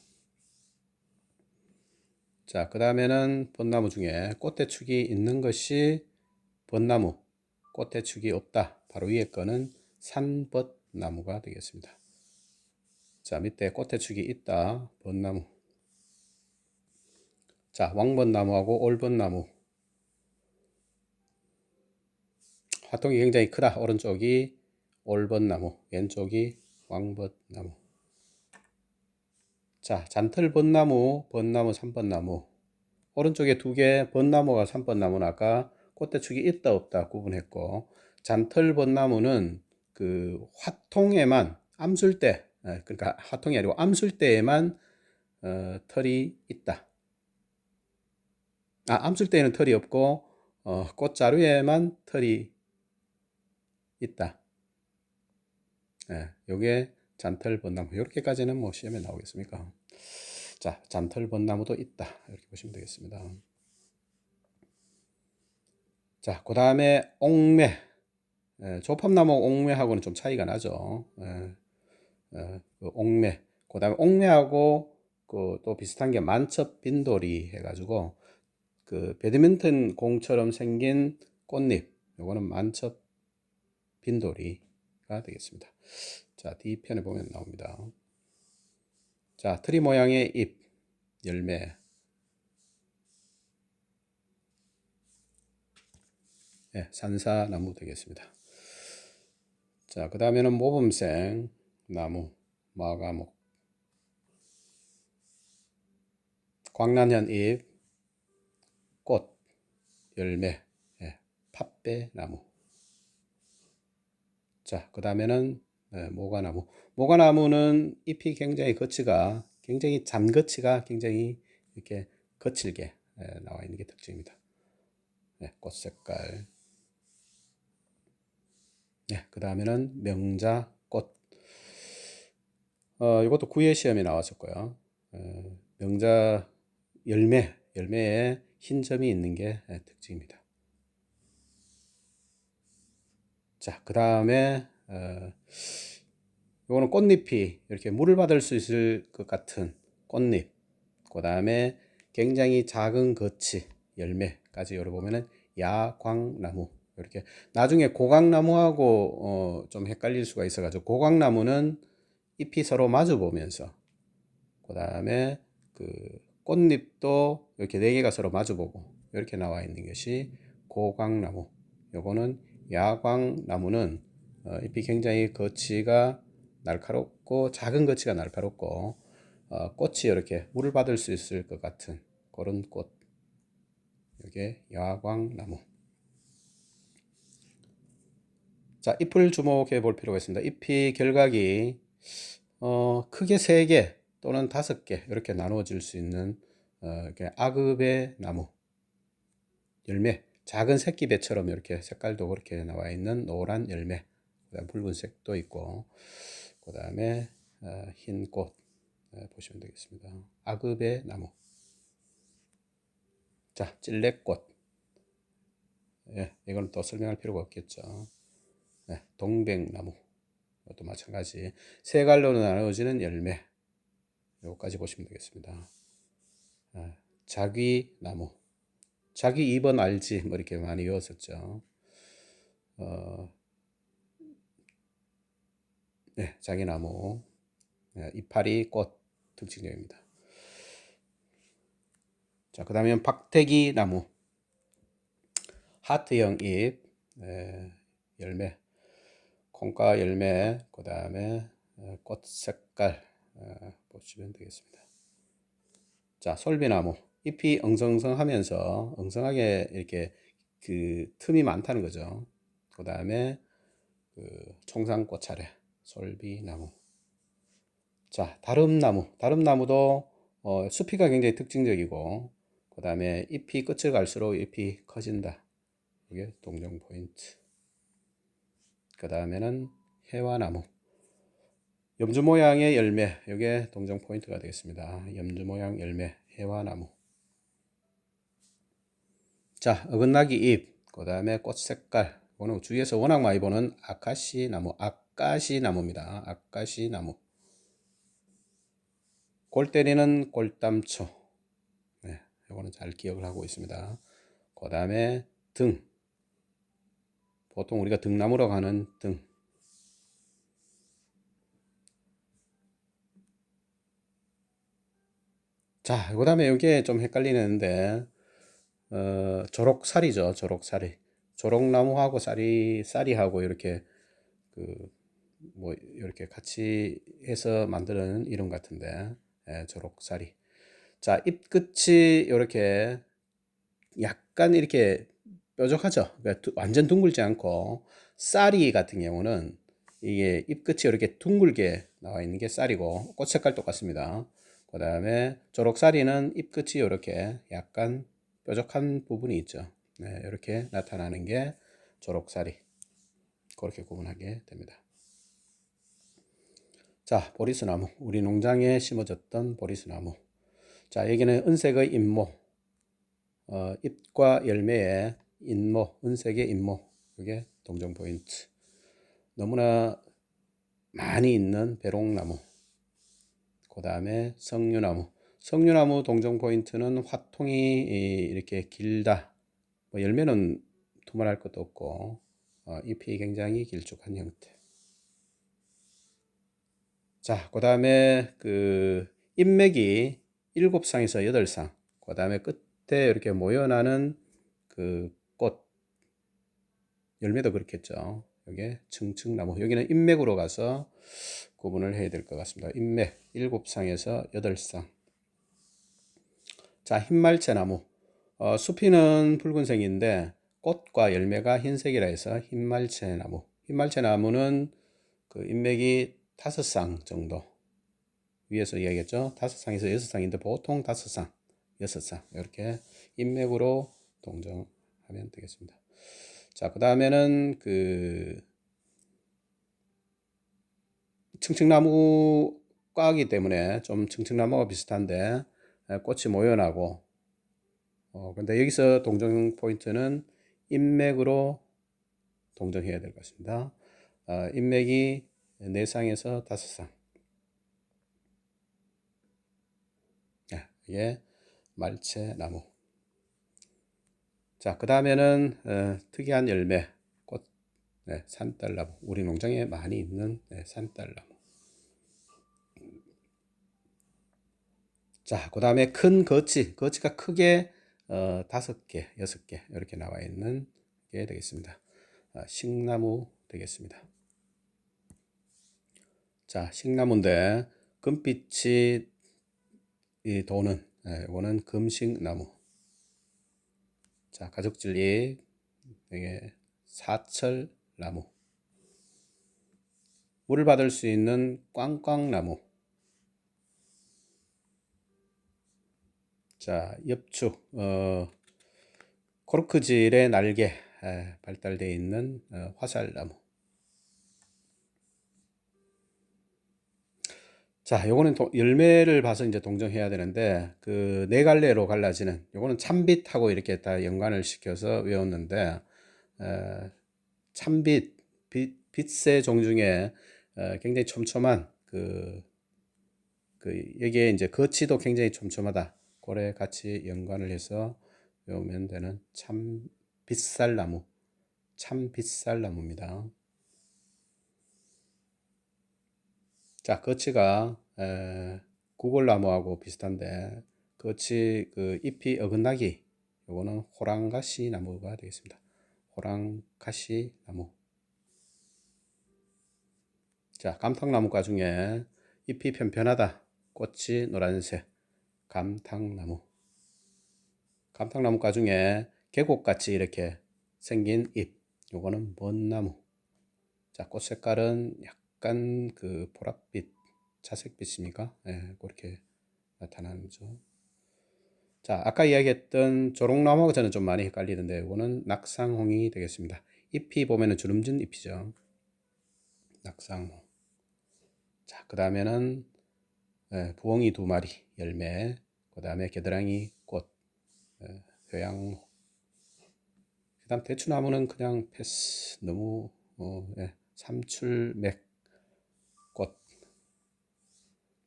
S1: 자, 그 다음에는 벚나무 중에 꽃대축이 있는 것이 벚나무, 꽃대축이 없다. 바로 위에 거는 산벚나무가 되겠습니다. 자, 밑에 꽃대축이 있다. 벚나무. 자, 왕벚나무하고 올벚나무. 화통이 굉장히 크다. 오른쪽이 올벚나무, 왼쪽이 왕벚나무. 자, 잔털벚나무, 벚나무, 산벚나무. 오른쪽에 두 개, 벚나무가 산벚나무는 아까 꽃대축이 있다 없다 구분했고, 잔털벚나무는 그 화통에만 암술 때, 그러니까 화통이 아니고 암술 때에만 털이 있다. 암술 때에는 털이 없고 꽃자루에만 털이 있다. 요게 잔털벚나무. 이렇게까지는 뭐 시험에 나오겠습니까? 자, 잔털벚나무도 있다. 이렇게 보시면 되겠습니다. 자, 그 다음에 옥매. 조팝나무 옥매하고는 좀 차이가 나죠. 그 옥매. 그 다음에 옥매하고 그 또 비슷한 게 만첩 빈돌이 해가지고 그 배드민턴 공처럼 생긴 꽃잎. 요거는 만첩 빈돌이가 되겠습니다. 자, 뒤편에 보면 나옵니다. 자, 트리 모양의 잎, 열매. 산사나무 되겠습니다. 자, 그 다음에는 모범생 나무, 마가목. 광란현 잎, 꽃, 열매, 팥배나무. 자, 그 다음에는 모가나무. 모가나무는 잎이 굉장히 거치가, 굉장히 잔거치가 굉장히 이렇게 거칠게 나와 있는 게 특징입니다. 꽃 색깔. 그 다음에는 명자꽃. 이것도 구예 시험에 나왔었고요. 명자 열매에 흰 점이 있는 게 특징입니다. 자, 그 다음에 이거는 꽃잎이 이렇게 물을 받을 수 있을 것 같은 꽃잎. 그 다음에 굉장히 작은 거치 열매까지 열어보면은 야광나무. 이렇게 나중에 고강나무하고 좀 헷갈릴 수가 있어가지고, 고강나무는 잎이 서로 마주 보면서, 그 다음에 그 꽃잎도 이렇게 네 개가 서로 마주 보고 이렇게 나와 있는 것이 고강나무. 요거는 야광나무는 잎이 굉장히 거치가 날카롭고, 작은 거치가 날카롭고 꽃이 이렇게 물을 받을 수 있을 것 같은 그런 꽃. 이게 야광나무. 자, 잎을 주목해 볼 필요가 있습니다. 잎이 결각이 크게 3개 또는 5개 이렇게 나누어질 수 있는 이렇게 아급의 나무. 열매, 작은 새끼배처럼 이렇게 색깔도 그렇게 나와 있는 노란 열매. 그다음 붉은색도 있고, 그 다음에 흰 꽃 보시면 되겠습니다. 아급의 나무. 자, 찔레꽃. 이건 또 설명할 필요가 없겠죠. 동백나무. 이것도 마찬가지. 3갈로로 나누어지는 열매. 요거까지 보시면 되겠습니다. 자귀나무. 자귀 2번 알지? 뭐 이렇게 많이 외웠었죠. 자귀나무. 이파리 꽃 특징적입니다. 자, 그 다음에 박태기 나무. 하트형 잎, 열매, 콩가 열매, 그 다음에 꽃 색깔 보시면 되겠습니다. 자, 솔비나무. 잎이 엉성엉성하면서 엉성하게 이렇게 그 틈이 많다는 거죠. 그 다음에 그 총상꽃차례, 솔비나무. 자, 다름나무. 다름나무도 수피가 굉장히 특징적이고, 그 다음에 잎이 끝을 갈수록 잎이 커진다. 이게 동정 포인트. 그 다음에는 해화나무. 염주 모양의 열매. 이게 동정 포인트가 되겠습니다. 염주 모양 열매, 해화나무. 자, 어긋나기 잎. 그 다음에 꽃 색깔. 이거는 주위에서 워낙 많이 보는 아카시 나무. 아까시 나무입니다. 아까시 나무. 골 때리는 골담초. 요거는 잘 기억을 하고 있습니다. 그 다음에 등. 보통 우리가 등나무라고 하는 등. 자, 그 다음에 이게 좀 헷갈리는데, 조록사리죠. 조록사리. 조록나무하고 쌀이하고 이렇게 뭐 이렇게 같이 해서 만드는 이름 같은데, 조록사리. 자, 잎끝이 이렇게 약간 이렇게 뾰족하죠. 그러니까 완전 둥글지 않고, 쌀이 같은 경우는 이게 잎끝이 이렇게 둥글게 나와 있는 게 쌀이고, 꽃 색깔 똑같습니다. 그 다음에 초록쌀이는 잎끝이 이렇게 약간 뾰족한 부분이 있죠. 네, 이렇게 나타나는 게 초록쌀이. 그렇게 구분하게 됩니다. 자, 보리수나무. 우리 농장에 심어졌던 보리수나무. 자, 여기는 은색의 잎모. 잎과 열매의 잎모, 은색의 잎모. 이게 동정 포인트. 너무나 많이 있는 배롱나무. 그 다음에 석류나무. 석류나무 동정 포인트는 화통이 이렇게 길다. 뭐 열매는 두말할 것도 없고, 잎이 굉장히 길쭉한 형태. 자, 그 다음에 잎맥이 7쌍에서 8쌍. 그 다음에 끝에 이렇게 모여나는 꽃. 열매도 그렇겠죠. 여기에 층층나무. 여기는 잎맥으로 가서 구분을 해야 될 것 같습니다. 잎맥 7쌍에서 8쌍. 자, 흰말채나무. 수피는 붉은색인데 꽃과 열매가 흰색이라 해서 흰말채나무. 흰말채나무는 잎맥이 5쌍 정도. 위에서 이야기했죠. 5쌍에서 6쌍인데 보통 5쌍, 6쌍 이렇게 잎맥으로 동정하면 되겠습니다. 자, 그 다음에는 층층나무과이기 때문에 좀 층층나무가 비슷한데 꽃이 모여나고, 근데 여기서 동정 포인트는 잎맥으로 동정해야 될 것 같습니다. 잎맥이 4쌍에서 5쌍. 이게 말채나무. 자, 그 다음에는 특이한 열매, 꽃, 산딸나무. 우리 농장에 많이 있는 산딸나무. 자, 그 다음에 큰 거치가 크게 5개, 6개 이렇게 나와 있는 게 되겠습니다. 식나무 되겠습니다. 자, 식나무인데 금빛이 도는 이거는 금식나무. 자, 가죽질이 이게 사철나무. 물을 받을 수 있는 꽝꽝나무. 자, 엽축, 코르크질의 날개 발달되어 있는 화살나무. 자, 요거는 열매를 봐서 이제 동정해야 되는데 네 갈래로 갈라지는 요거는 참빛하고 이렇게 다 연관을 시켜서 외웠는데 참빛 빛의 종 중에 굉장히 촘촘한 여기에 이제 거치도 굉장히 촘촘하다. 고래 같이 연관을 해서 외우면 되는 참 빛살나무, 참 빛살나무입니다. 자, 거치가 구골나무하고 비슷한데 거치 잎이 어긋나기, 요거는 호랑가시 나무가 되겠습니다. 호랑가시 나무. 자, 감탕나무과 중에 잎이 편편하다, 꽃이 노란색, 감탕나무. 감탕나무과 중에 계곡같이 이렇게 생긴 잎, 요거는 먼나무. 자, 꽃 색깔은 약간 보랏빛, 자색빛입니까? 그렇게 나타나는 거죠. 자, 아까 이야기했던 조롱나무하고 저는 좀 많이 헷갈리는데 이거는 낙상홍이 되겠습니다. 잎이 보면은 주름진 잎이죠. 낙상홍. 자, 그 다음에는 부엉이 2마리 열매, 그 다음에 겨드랑이 꽃, 회양목. 그 다음 대추나무는 그냥 패스. 너무 삼출맥 꽃.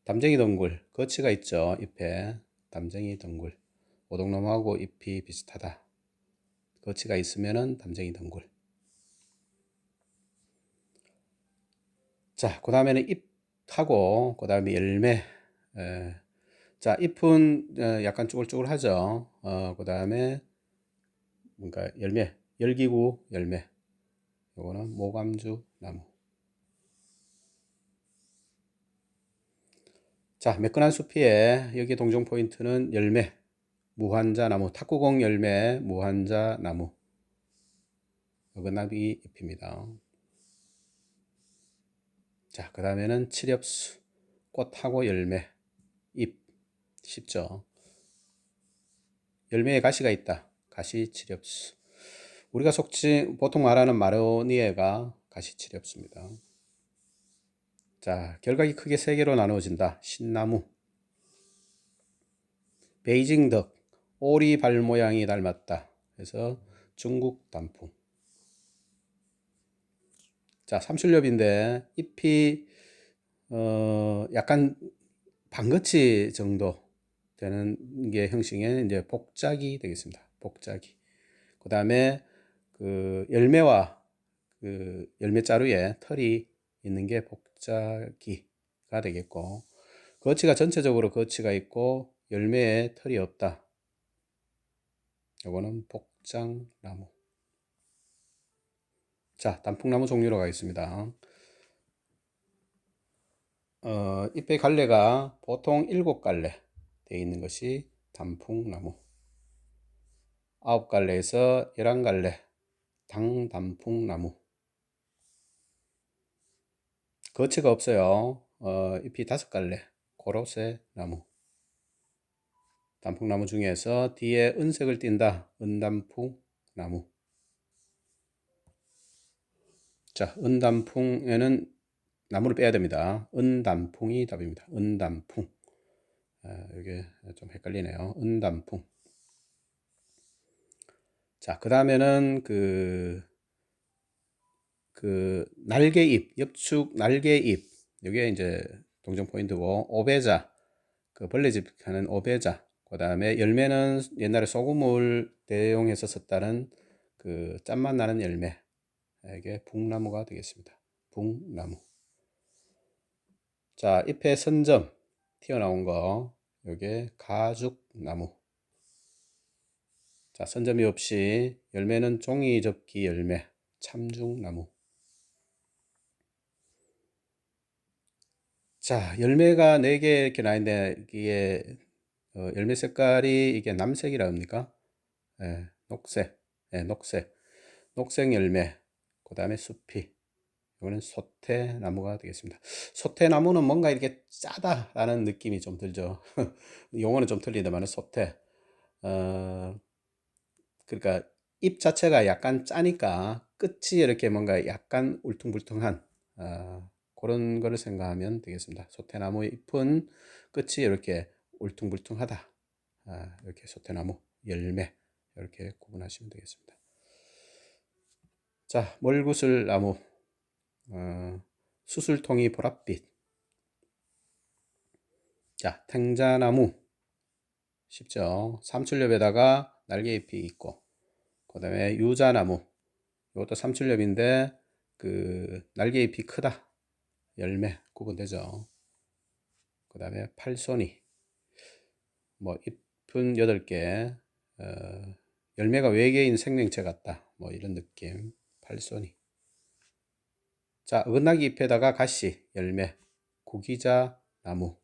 S1: 담쟁이 덩굴, 거치가 있죠 잎에. 담쟁이 덩굴. 오동나무하고 잎이 비슷하다. 거치가 있으면은 담쟁이 덩굴. 자, 그 다음에는 잎하고 그 다음에 열매. 자, 잎은 약간 쭈글쭈글하죠. 그 다음에 뭔가 열매, 열기구 열매. 요거는 모감주 나무. 자, 매끈한 숲이에 여기 동종 포인트는 열매, 무환자 나무, 탁구공 열매, 무환자 나무. 어긋나비 잎입니다. 자, 그 다음에는 칠엽수, 꽃하고 열매, 잎. 쉽죠? 열매에 가시가 있다. 가시 칠엽수. 우리가 보통 말하는 마로니에가 가시 칠엽수입니다. 자, 결각이 크게 세 개로 나누어진다. 신나무, 베이징 덕, 오리 발 모양이 닮았다. 그래서 중국 단풍. 자, 삼출엽인데 잎이 약간 반거치 정도 되는 게 형식의 이제 복작이 되겠습니다. 복작이. 그 다음에 그 열매와 그 열매자루에 털이 있는 게 복작이가 되겠고, 거치가 전체적으로 거치가 있고 열매에 털이 없다. 이거는 복장나무. 자, 단풍나무 종류로 가겠습니다. 잎의 갈래가 보통 7갈래 되어 있는 것이 단풍나무. 9갈래에서 11갈래 당단풍나무. 거치가 없어요. 잎이 5갈래 고로쇠 나무. 단풍나무 중에서 뒤에 은색을 띈다. 은단풍나무. 자, 은단풍에는 나무를 빼야 됩니다. 은단풍이 답입니다. 은단풍. 이게 좀 헷갈리네요. 은단풍. 자, 그 다음에는 날개잎, 엽축 날개잎. 이게 이제 동정 포인트고, 오배자, 그 벌레집 하는 오배자. 그 다음에 열매는 옛날에 소금을 대용해서 썼다는 그 짠맛 나는 열매. 이게 붕나무가 되겠습니다. 붕나무. 자, 잎의 선점 튀어나온 거, 요게 가죽나무. 자, 선점이 없이 열매는 종이접기 열매, 참중나무. 자, 열매가 4개 이렇게 나 있는데 이게 열매 색깔이 이게 남색이라 합니까? 녹색. 녹색. 녹색 열매. 그 다음에 숲이. 이거는 소태나무가 되겠습니다. 소태나무는 뭔가 이렇게 짜다라는 느낌이 좀 들죠. 용어는 좀 틀리더만 소태. 그러니까 잎 자체가 약간 짜니까 끝이 이렇게 뭔가 약간 울퉁불퉁한 그런 거를 생각하면 되겠습니다. 소태나무 잎은 끝이 이렇게 울퉁불퉁하다. 이렇게 소태나무 열매 이렇게 구분하시면 되겠습니다. 자, 멀구슬나무, 수술통이 보랏빛. 자, 탱자나무 쉽죠. 삼출엽에다가 날개잎이 있고, 그 다음에 유자나무, 이것도 삼출엽인데 그 날개잎이 크다. 열매 구분되죠. 그 다음에 팔손이, 뭐 잎은 8개, 열매가 외계인 생명체 같다. 뭐 이런 느낌. 팔손이. 자, 어긋나기 잎에다가 가시, 열매, 구기자 나무.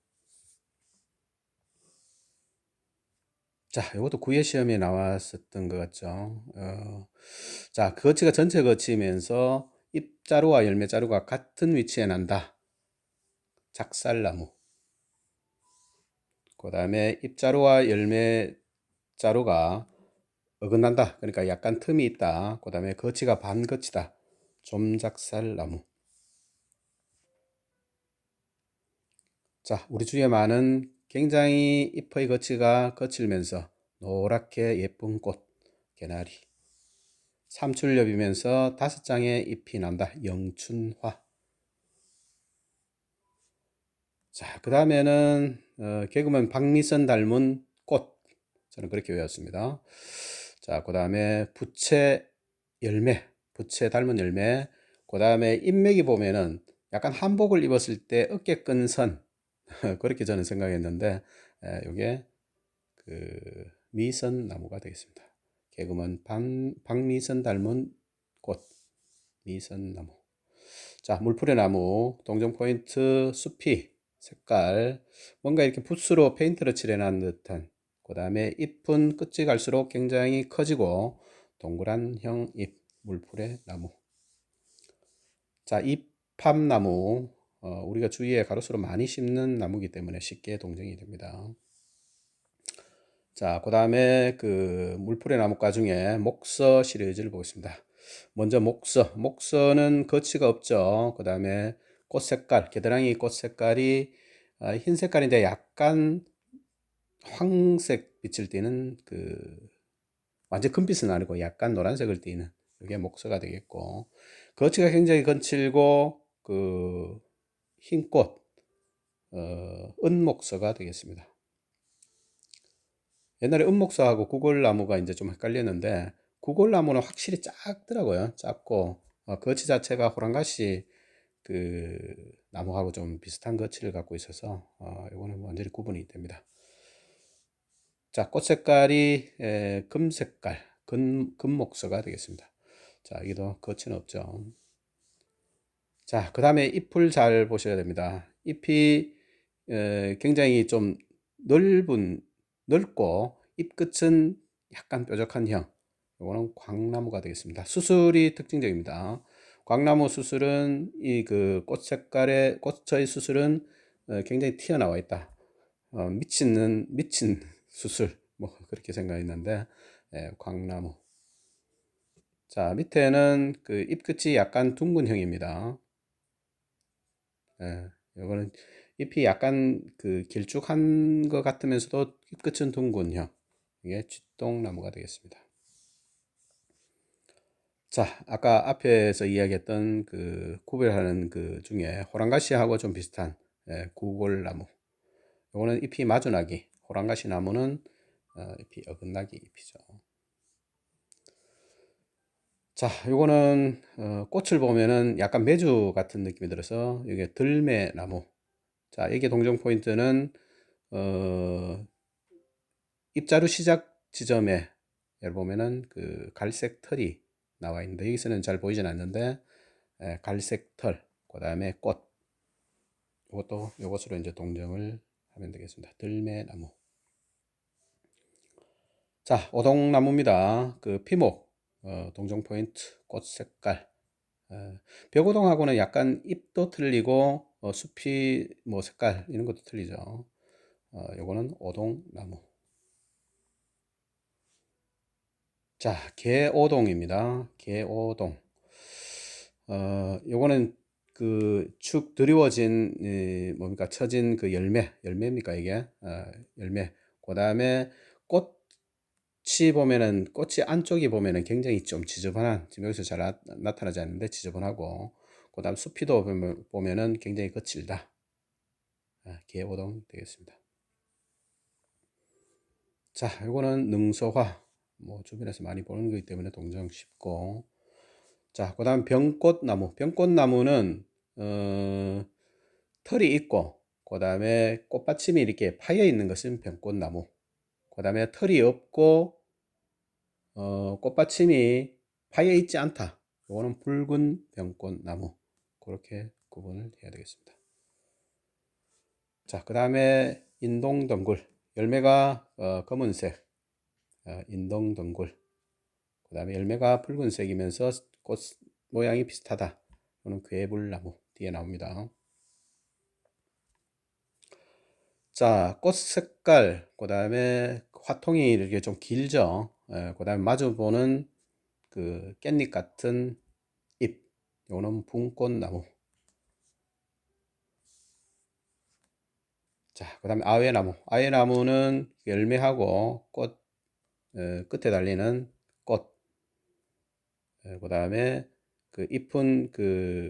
S1: 자, 이것도 구예 시험에 나왔었던 것 같죠. 자, 거치가 전체 거치면서 잎자루와 열매자루가 같은 위치에 난다. 작살나무. 그 다음에 잎자루와 열매자루가 어긋난다. 그러니까 약간 틈이 있다. 그 다음에 거치가 반거치다. 좀작살나무. 자, 우리 주위에 많은 굉장히 잎의 거치가 거칠면서 노랗게 예쁜 꽃, 개나리. 삼출엽이면서 5장의 잎이 난다. 영춘화. 자, 그 다음에는 개그맨 박미선 닮은 꽃. 저는 그렇게 외웠습니다. 자, 그 다음에 부채 열매, 부채 닮은 열매. 그 다음에 인맥이 보면은 약간 한복을 입었을 때 어깨끈 선. 그렇게 저는 생각했는데, 요게 그 미선 나무가 되겠습니다. 개그맨 박미선 닮은 꽃, 미선 나무. 자, 물풀의 나무, 동정 포인트, 숲이, 색깔, 뭔가 이렇게 붓으로 페인트를 칠해놓은 듯한, 그 다음에 잎은 끝이 갈수록 굉장히 커지고, 동그란 형 잎, 물풀의 나무. 자, 잎합나무, 우리가 주위에 가로수로 많이 심는 나무이기 때문에 쉽게 동정이 됩니다. 자, 그 다음에 그 물풀의 나무과 중에 목서 시리즈를 보겠습니다. 먼저 목서. 목서는 거치가 없죠. 그 다음에 꽃 색깔, 겨드랑이 꽃 색깔이 흰 색깔인데 약간 황색 빛을 띠는 완전 금빛은 아니고 약간 노란색을 띠는 이게 목서가 되겠고, 거치가 굉장히 거칠고 흰 꽃, 은목서가 되겠습니다. 옛날에 은목서하고 구골나무가 이제 좀 헷갈렸는데, 구골나무는 확실히 작더라고요. 작고 거치 자체가 호랑가시 그 나무하고 좀 비슷한 거치를 갖고 있어서 이거는 완전히 구분이 됩니다. 자, 꽃 색깔이 금색깔, 금목서가 되겠습니다. 자, 여기도 거치는 없죠. 자, 그 다음에 잎을 잘 보셔야 됩니다. 잎이 굉장히 좀 넓고 잎 끝은 약간 뾰족한 형. 이거는 광나무가 되겠습니다. 수술이 특징적입니다. 광나무 수술은 이 꽃 색깔의 꽃의 수술은 굉장히 튀어나와 있다. 미친 수술 뭐 그렇게 생각했는데, 광나무. 자, 밑에는 잎 끝이 약간 둥근형입니다. 이거는 잎이 약간 길쭉한 것 같으면서도 잎 끝은 둥근형. 이게 쥐똥나무가 되겠습니다. 자, 아까 앞에서 이야기했던 구별하는 중에 호랑가시하고 좀 비슷한 구골나무. 요거는 잎이 마주나기, 호랑가시 나무는 잎이 어긋나기 잎이죠. 자, 요거는 꽃을 보면은 약간 메주 같은 느낌이 들어서 이게 들매나무. 자, 이게 동정 포인트는 잎자루 시작 지점에 여기 보면은 갈색 털이 나와 있는데, 여기서는 잘 보이진 않는데 갈색 털, 그 다음에 꽃, 요것으로 이제 동정을 하면 되겠습니다. 들매나무. 자, 오동나무입니다. 피목, 동정 포인트, 꽃 색깔. 벽오동하고는 약간 잎도 틀리고 숲이 뭐 색깔 이런 것도 틀리죠. 요거는 오동나무. 자, 개오동입니다. 개오동. 요거는 축 드리워진 뭡니까 처진 열매입니까 이게? 열매. 그 다음에 꽃이 보면은, 꽃이 안쪽이 보면은 굉장히 좀 지저분한, 지금 여기서 잘 나타나지 않는데 지저분하고, 그 다음 수피도 보면은 굉장히 거칠다. 개오동 되겠습니다. 자, 요거는 능소화. 뭐 주변에서 많이 보는 거기 때문에 동정 쉽고. 자, 그 다음 병꽃나무. 병꽃나무는 털이 있고, 그 다음에 꽃받침이 이렇게 파여 있는 것은 병꽃나무. 그 다음에 털이 없고 꽃받침이 파여 있지 않다. 이거는 붉은 병꽃나무. 그렇게 구분을 해야 되겠습니다. 자, 그 다음에 인동덩굴. 열매가 검은색, 인동덩굴. 그 다음에 열매가 붉은색이면서 꽃 모양이 비슷하다. 이거는 괴불나무 뒤에 나옵니다. 자, 꽃 색깔, 그 다음에 화통이 이렇게 좀 길죠. 그 다음에 마주 보는 깻잎 같은 잎. 요거는 붕꽃나무. 자, 그 다음에 아회나무. 아회나무는 열매하고 꽃, 끝에 달리는 꽃. 그 다음에 잎은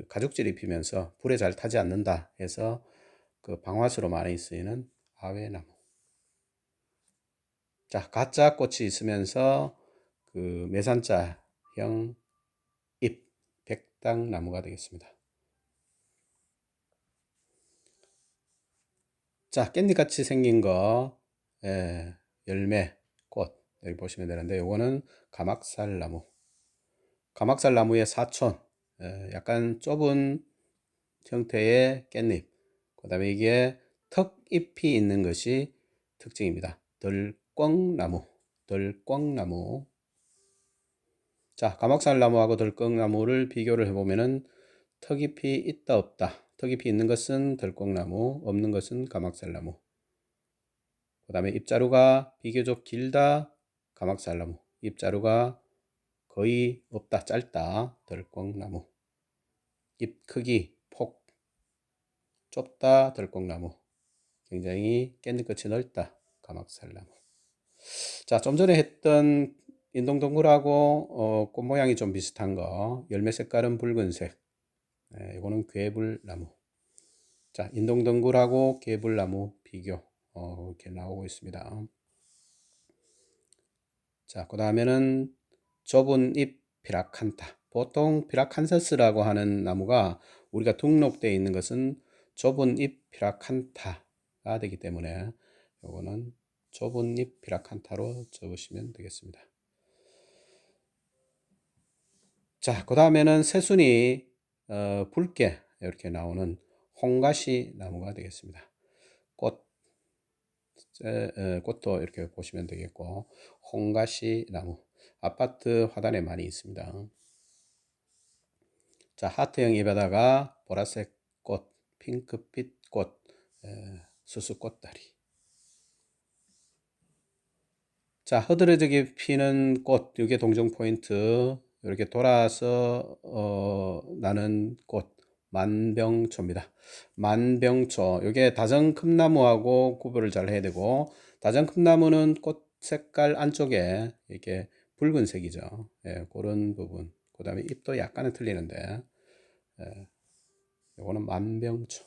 S1: 가죽질 입히면서 불에 잘 타지 않는다 해서 방화수로 많이 쓰이는 아회나무. 자, 가짜 꽃이 있으면서 그 매산자형 잎, 백당나무가 되겠습니다. 자, 깻잎같이 생긴 거, 열매, 꽃, 여기 보시면 되는데, 요거는 가막살나무. 가막살나무의 사촌, 약간 좁은 형태의 깻잎. 그 다음에 이게 턱잎이 있는 것이 특징입니다. 덜꽝나무, 덜꽝나무. 자, 가막살나무하고 덜꽝나무를 비교를 해보면은 턱잎이 있다 없다. 턱잎이 있는 것은 덜꽝나무, 없는 것은 가막살나무. 그 다음에 잎자루가 비교적 길다, 가막살나무. 잎자루가 거의 없다, 짧다, 덜꽝나무. 잎 크기, 폭 좁다, 덜꽝나무. 굉장히 깻잎끝이 넓다, 가막살나무. 자, 좀 전에 했던 인동동굴하고 꽃 모양이 좀 비슷한 거, 열매 색깔은 붉은색. 이거는 괴불나무. 자, 인동동굴하고 괴불나무 비교 이렇게 나오고 있습니다. 자, 그 다음에는 좁은 잎 피라칸타. 보통 피라칸서스라고 하는 나무가 우리가 등록되어 있는 것은 좁은 잎 피라칸타가 되기 때문에 요거는 좁은 잎 피라칸타로 적으시면 되겠습니다. 자, 그 다음에는 새순이 붉게 이렇게 나오는 홍가시 나무가 되겠습니다. 꽃도 이렇게 보시면 되겠고, 홍가시 나무. 아파트 화단에 많이 있습니다. 자, 하트형 잎에다가 보라색 꽃, 핑크빛 꽃, 수수꽃다리. 자, 흐드러지게 피는 꽃, 이게 동정 포인트. 이렇게 돌아서 나는 꽃, 만병초입니다. 만병초. 이게 다정금나무하고 구별을 잘 해야 되고, 다정금나무는 꽃 색깔 안쪽에 이렇게 붉은색이죠. 그런 부분. 그 다음에 잎도 약간은 틀리는데, 이거는 만병초.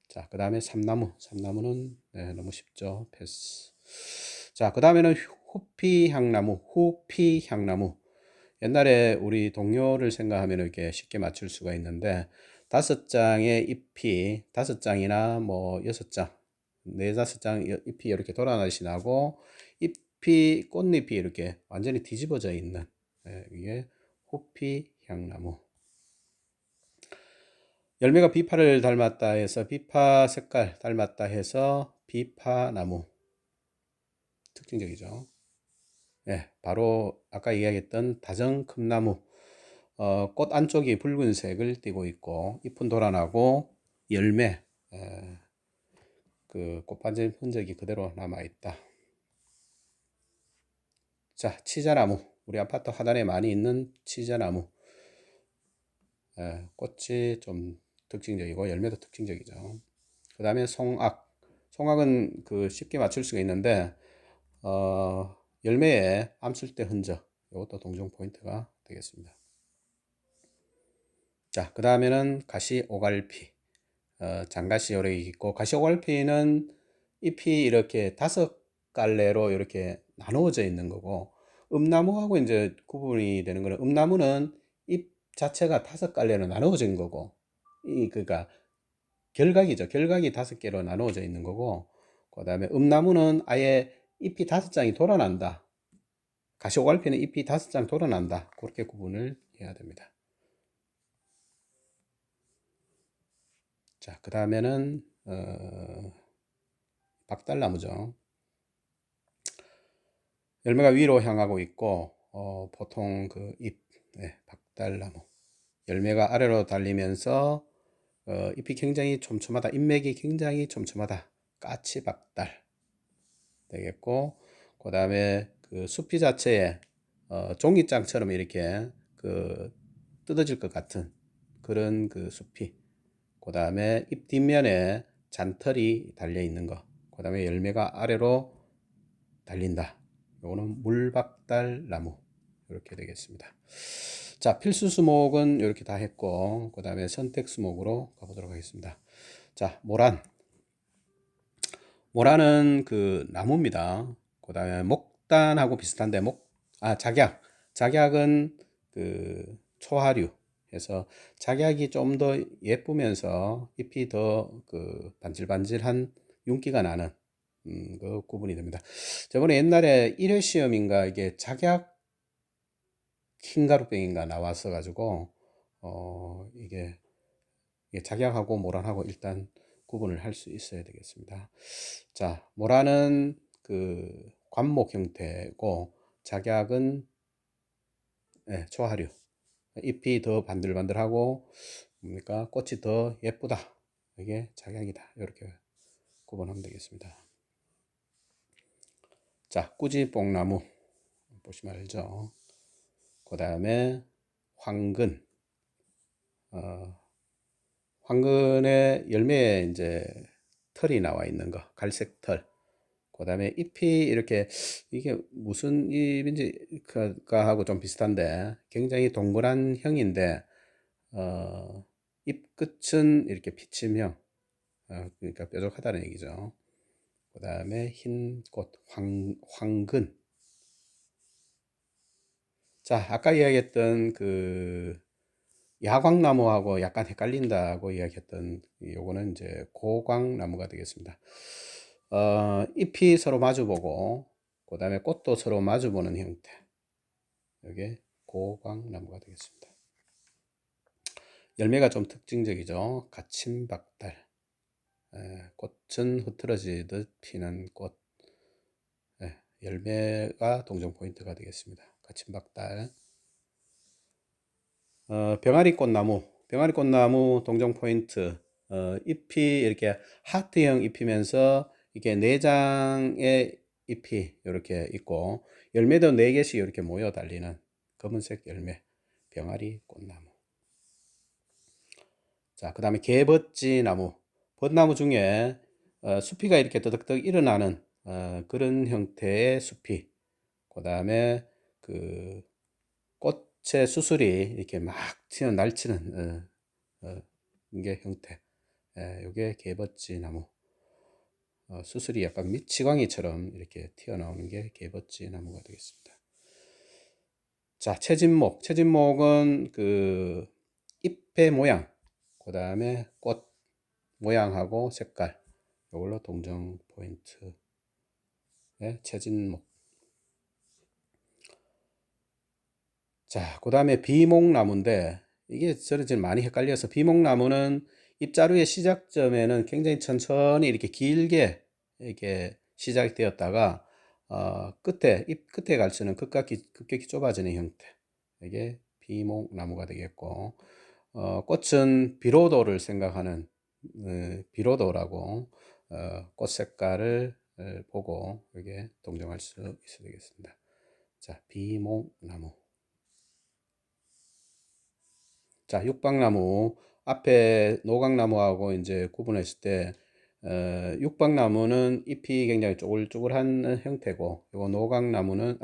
S1: 자, 그 다음에 삼나무. 삼나무는 너무 쉽죠. 패스. 자, 그 다음에는 호피향나무. 호피향나무. 옛날에 우리 동요를 생각하면 이렇게 쉽게 맞출 수가 있는데, 5장의 잎이 5장이나 뭐 6장, 4~5장 잎이 이렇게 돌아나시 나고, 잎이, 꽃잎이 이렇게 완전히 뒤집어져 있는, 이게 호피향나무. 열매가 비파를 닮았다 해서 비파 색깔 닮았다 해서 비파나무. 특징적이죠. 바로 아까 이야기했던 다정금나무. 꽃 안쪽이 붉은색을 띠고 있고 잎은 돌아나고 열매, 그 꽃반지 흔적이 그대로 남아 있다. 자, 치자나무. 우리 아파트 하단에 많이 있는 치자나무. 꽃이 좀 특징적이고 열매도 특징적이죠. 그 다음에 송악. 송악은 그 쉽게 맞출 수가 있는데 열매에 암술대 흔적. 이것도 동종 포인트가 되겠습니다. 자, 그 다음에는 가시 오갈피. 장가시 요렇게 있고, 가시 오갈피는 잎이 이렇게 5갈래로 이렇게 나누어져 있는 거고, 음나무하고 이제 구분이 되는 거는, 음나무는 잎 자체가 5갈래로 나누어진 거고, 그러니까 결각이죠. 결각이 5개로 나누어져 있는 거고, 그 다음에 음나무는 아예 잎이 5장이 돌아난다. 가시 오갈피는 잎이 5장 돌아난다. 그렇게 구분을 해야 됩니다. 자, 그 다음에는 박달나무죠. 열매가 위로 향하고 있고 보통 그 잎, 박달나무. 열매가 아래로 달리면서 잎이 굉장히 촘촘하다. 잎맥이 굉장히 촘촘하다. 까치박달 되겠고, 그 다음에 그 숲이 자체에 종이장처럼 이렇게 그 뜯어질 것 같은 그런 그 숲이. 그 다음에 잎 뒷면에 잔털이 달려 있는 거. 그 다음에 열매가 아래로 달린다. 요거는 물박달나무. 이렇게 되겠습니다. 자, 필수 수목은 이렇게 다 했고, 그 다음에 선택 수목으로 가보도록 하겠습니다. 자, 모란. 모란은 그 나무입니다. 그 그다음에 목단하고 비슷한데 작약은 그 초하류 해서 작약이 좀 더 예쁘면서 잎이 더 그 반질반질한 윤기가 나는 그 구분이 됩니다. 저번에 옛날에 1회 시험인가 이게 작약 흰가루병인가 나왔어 가지고 이게 작약하고 모란하고 일단 구분을 할 수 있어야 되겠습니다. 자, 모란은 그 관목 형태고 작약은 초하류. 잎이 더 반들반들하고 뭡니까? 꽃이 더 예쁘다. 이게 작약이다. 이렇게 구분하면 되겠습니다. 자, 꾸지뽕나무 보시면 알죠? 그 다음에 황근. 황근의 열매에 이제 털이 나와 있는 거, 갈색 털. 그 다음에 잎이 이렇게, 이게 무슨 잎인지가 하고 좀 비슷한데, 굉장히 동그란 형인데, 잎 끝은 이렇게 피침형, 그러니까 뾰족하다는 얘기죠. 그 다음에 흰 꽃, 황근. 자, 아까 이야기했던 그 야광나무하고 약간 헷갈린다고 이야기했던 요거는 이제 고광나무가 되겠습니다. 잎이 서로 마주보고 그 다음에 꽃도 서로 마주보는 형태. 이게 고광나무가 되겠습니다. 열매가 좀 특징적이죠. 가침박달. 꽃은 흐트러지듯 피는 꽃. 열매가 동정 포인트가 되겠습니다. 가침박달. 병아리꽃나무 동정 포인트. 잎이 이렇게 하트형 잎이면서 이게 내장의 잎이 이렇게 있고 열매도 4개씩 이렇게 모여 달리는 검은색 열매 병아리 꽃나무. 자, 그 다음에 개벗지나무. 벚나무 중에 수피가 이렇게 더덕더덕 일어나는 그런 형태의 수피. 그 다음에 그 꽃의 수술이 이렇게 막 날치는 이게 형태. 이게 개벗지나무. 수술이 약간 미치광이처럼 이렇게 튀어나오는 게 개벗지나무가 되겠습니다. 자, 채진목은 그 잎의 모양, 그 다음에 꽃 모양하고 색깔, 이걸로 동정 포인트. 채진목. 자, 그 다음에 비목나무인데 이게 저는 제일 많이 헷갈려서 비목나무는 잎자루의 시작점에는 굉장히 천천히 이렇게 길게 이렇게 시작되었다가 잎 끝에 갈수는 급격히 좁아지는 형태. 이게 비목나무가 되겠고 꽃은 비로도를 생각하는 비로도라고 꽃 색깔을 보고 이게 동정할 수 있어야 되겠습니다. 자, 비목나무. 자, 육박나무 앞에 노각나무하고 이제 구분했을 때 육박나무는 잎이 굉장히 쪼글쪼글한 형태고, 요거 노각나무는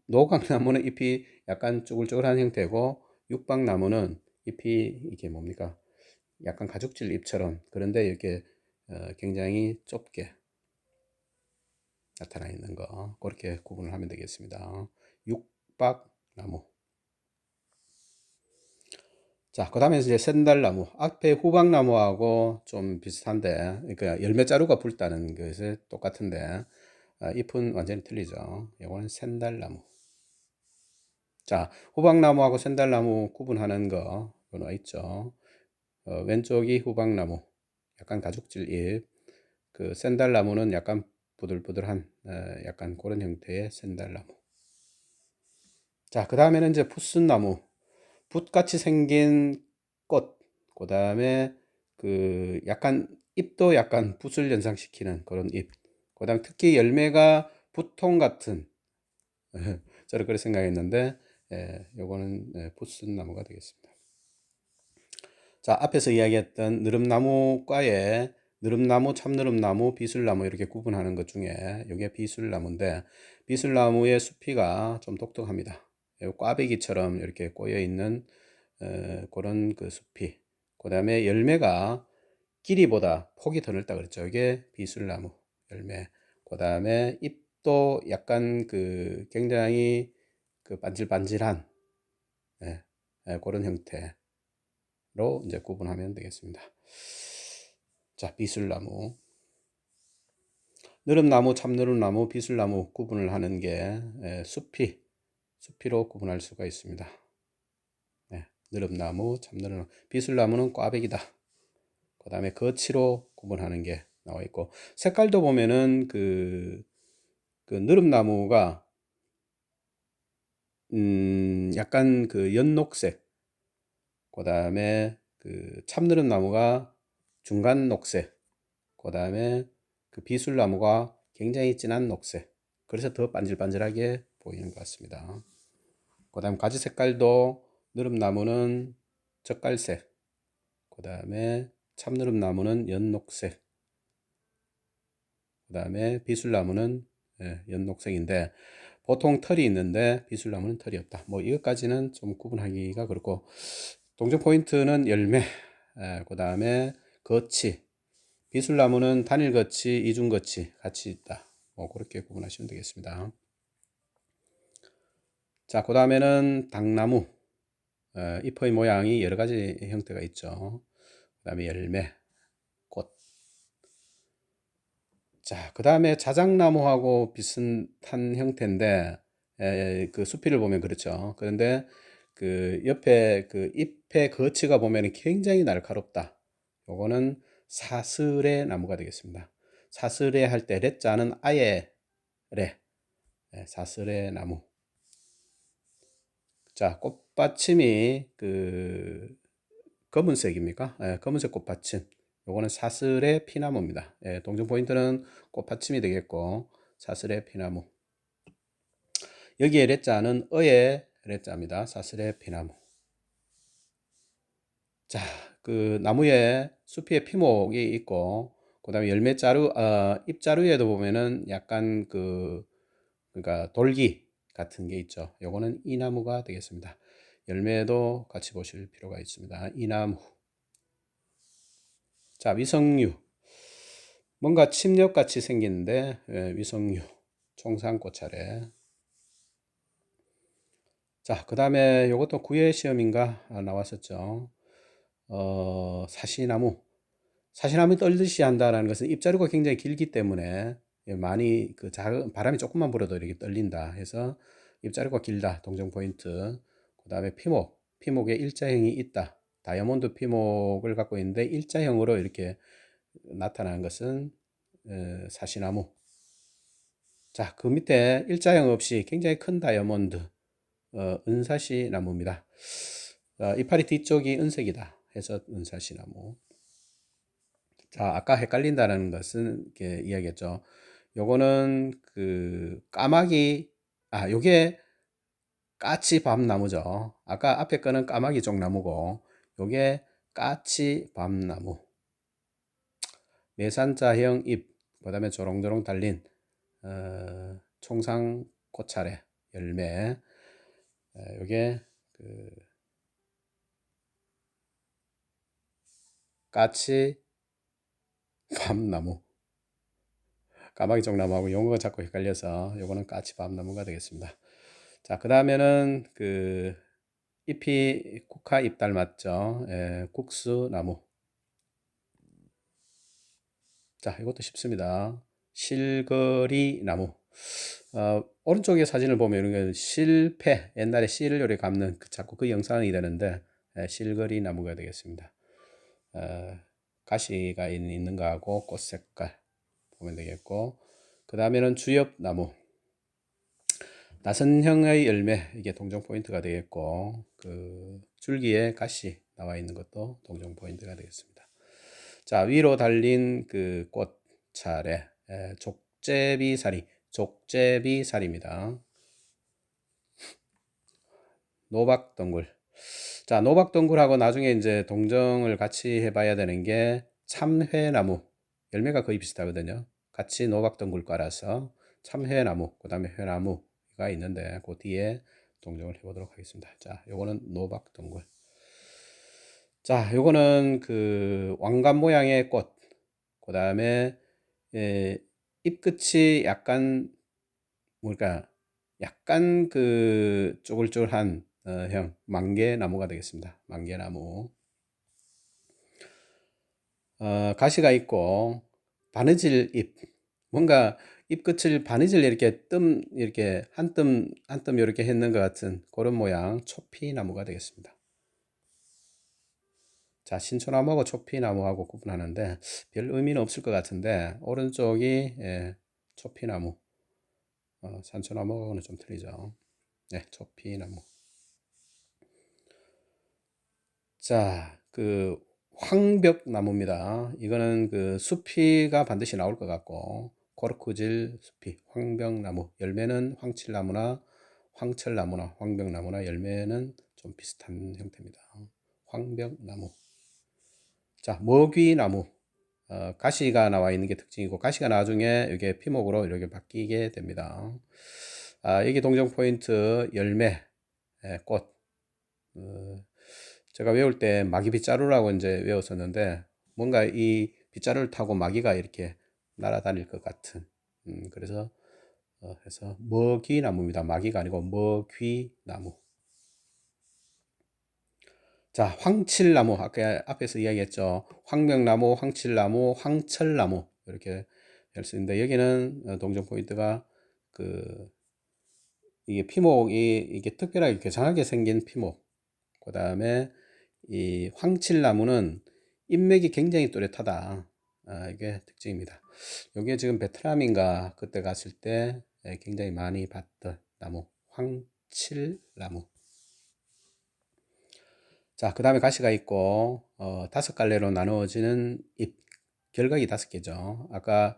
S1: 노각나무는 잎이 약간 쪼글쪼글한 형태고, 육박나무는 잎이 이게 뭡니까? 약간 가죽질 잎처럼 그런데 이렇게 굉장히 좁게 나타나 있는 거 그렇게 구분을 하면 되겠습니다. 육박나무. 자, 그 다음에 이제 샌달나무. 앞에 후박나무하고 좀 비슷한데, 그러니까 열매자루가 붉다는 것이 똑같은데, 잎은 완전히 틀리죠. 이거는 샌달나무. 자, 후박나무하고 샌달나무 구분하는 거, 나와 있죠. 왼쪽이 후박나무. 약간 가죽질 잎. 그 샌달나무는 약간 부들부들한, 약간 그런 형태의 샌달나무. 자, 그 다음에는 이제 풋순나무. 붓같이 생긴 꽃, 그 다음에 그 약간 잎도 약간 붓을 연상시키는 그런 잎, 그 다음 특히 열매가 붓통 같은 저를 그렇게 생각했는데 요거는 붓순나무가 되겠습니다. 자, 앞에서 이야기했던 느릅나무과에 느릅나무, 참느릅나무, 비술나무 이렇게 구분하는 것 중에 이게 비술나무인데 비술나무의 수피가 좀 독특합니다. 꽈배기처럼 이렇게 꼬여 있는 그런 그 수피. 그 다음에 열매가 길이보다 폭이 더 넓다 그랬죠. 이게 비술나무 열매. 그 다음에 잎도 약간 그 굉장히 그 반질반질한 그런 형태로 이제 구분하면 되겠습니다. 자, 비술나무, 느릅나무, 참느릅나무, 비술나무 구분을 하는 게 수피로 구분할 수가 있습니다. 느릅나무, 참느릅나무, 비술나무는 꽈배기다. 그 다음에 거치로 구분하는 게 나와 있고, 색깔도 보면은 그 느릅나무가 약간 그 연녹색, 그 다음에 그 참느릅나무가 중간 녹색, 그 다음에 그 비술나무가 굉장히 진한 녹색, 그래서 더 반질반질하게 보이는 것 같습니다. 그 다음 가지 색깔도 느릅나무는 젓갈색, 그 다음에 참느릅나무는 연녹색, 그 다음에 비술나무는 연녹색인데, 보통 털이 있는데 비술나무는 털이 없다. 뭐 이것까지는 좀 구분하기가 그렇고, 동전 포인트는 열매, 그 다음에 거치, 비술나무는 단일 거치, 이중 거치 같이 있다. 뭐 그렇게 구분하시면 되겠습니다. 자, 그 다음에는 당나무, 잎의 모양이 여러 가지 형태가 있죠. 그 다음에 열매, 꽃. 자, 그 다음에 자작나무하고 비슷한 형태인데, 그 수피를 보면 그렇죠. 그런데 그 옆에 그 잎의 거치가 보면 굉장히 날카롭다. 요거는 사슬의 나무가 되겠습니다. 사슬의 할 때 레자는 아예 레, 사슬의 나무. 자, 꽃받침이 그 검은색입니까? 검은색 꽃받침. 요거는 사슬의 피나무입니다. 동전 포인트는 꽃받침이 되겠고, 사슬의 피나무. 여기에 레자는 어의 레자입니다. 사슬의 피나무. 자, 그 나무에 수피에 피목이 있고, 그 다음에 열매자루, 잎자루에도 보면은 약간 그러니까 돌기 같은 게 있죠. 요거는 이나무가 되겠습니다. 열매도 같이 보실 필요가 있습니다. 이나무. 자, 위성류. 뭔가 침엽같이 생기는데, 위성류. 총상꽃차례. 자, 그 다음에 요것도 구회 시험인가 나왔었죠. 사시나무. 사시나무 떨듯이 한다는 것은 잎자루가 굉장히 길기 때문에 많이 그 작은 바람이 조금만 불어도 이렇게 떨린다 해서 잎자루가 길다. 동정 포인트. 그 다음에 피목에 일자형이 있다. 다이아몬드 피목을 갖고 있는데 일자형으로 이렇게 나타나는 것은 사시나무. 자, 그 밑에 일자형 없이 굉장히 큰 다이아몬드 은사시 나무입니다. 이파리 뒤쪽이 은색이다 해서 은사시 나무. 자, 아까 헷갈린다는 것은 이렇게 이야기했죠. 요거는 그 까마귀, 요게 까치밤나무죠. 아까 앞에 거는 까마귀 종나무고, 요게 까치밤나무. 매산자형 잎, 그 다음에 조롱조롱 달린 총상 꽃차례 열매. 요게 그 까치 밤나무, 까마귀 종나무하고 용어가 자꾸 헷갈려서 요거는 까치 밤나무가 되겠습니다. 자, 그 다음에는 그 잎이 국화 잎 닮았죠. 국수나무. 자, 이것도 쉽습니다. 실거리 나무. 오른쪽에 사진을 보면 이런 실패, 옛날에 실을 요리 감는 자꾸 그 영상이 되는데 실거리 나무가 되겠습니다. 가시가 있는 거하고 꽃 색깔 보면 되겠고, 그 다음에는 주엽나무. 나선형의 열매, 이게 동정 포인트가 되겠고, 그 줄기에 가시 나와 있는 것도 동정 포인트가 되겠습니다. 자, 위로 달린 그 꽃 차례, 족제비살입니다. 노박덩굴. 자, 노박덩굴하고 나중에 이제 동정을 같이 해봐야 되는 게 참회나무. 열매가 거의 비슷하거든요. 같이 노박덩굴 깔아서 참회나무, 그 다음에 회나무가 있는데 그 뒤에 동정을 해보도록 하겠습니다. 자, 요거는 노박덩굴. 자, 요거는 그 왕관 모양의 꽃. 그 다음에 잎끝이 약간 뭘까 약간 그 쪼글쪼글한 형 만개나무가 되겠습니다. 만개나무. 가시가 있고 바느질 잎, 뭔가 잎 끝을 바느질 이렇게 이렇게 한 뜸 이렇게 했는 것 같은 그런 모양 초피나무가 되겠습니다. 자, 신초나무하고 초피나무하고 구분하는데 별 의미는 없을 것 같은데 오른쪽이 초피나무, 산초나무하고는 좀 틀리죠. 네, 초피나무. 자, 그 황벽나무입니다. 이거는 그 수피가 반드시 나올 것 같고 코르크질 수피, 황벽나무. 열매는 황칠나무나 황철나무나 황벽나무나 열매는 좀 비슷한 형태입니다. 황벽나무. 자, 먹이나무. 가시가 나와 있는 게 특징이고 가시가 나중에 이게 피목으로 이렇게 바뀌게 됩니다. 여기 동정 포인트 열매, 꽃. 제가 외울 때 마기 빗자루라고 이제 외웠었는데 뭔가 이 빗자루를 타고 마기가 이렇게 날아다닐 것 같은 그래서 해서 먹이나무입니다. 마기가 아니고 먹이나무. 자, 황칠나무 아까 앞에서 이야기했죠. 황명나무, 황칠나무, 황철나무 이렇게 할 수 있는데 여기는 동정 포인트가 그 이게 피목이 이게 특별하게 괴상하게 생긴 피목. 그 다음에 이 황칠나무는 인맥이 굉장히 또렷하다. 이게 특징입니다. 이게 지금 베트남인가 그때 갔을 때 굉장히 많이 봤던 나무, 황칠나무. 자, 그 다음에 가시가 있고, 다섯 갈래로 나누어지는 잎, 결각이 다섯 개죠. 아까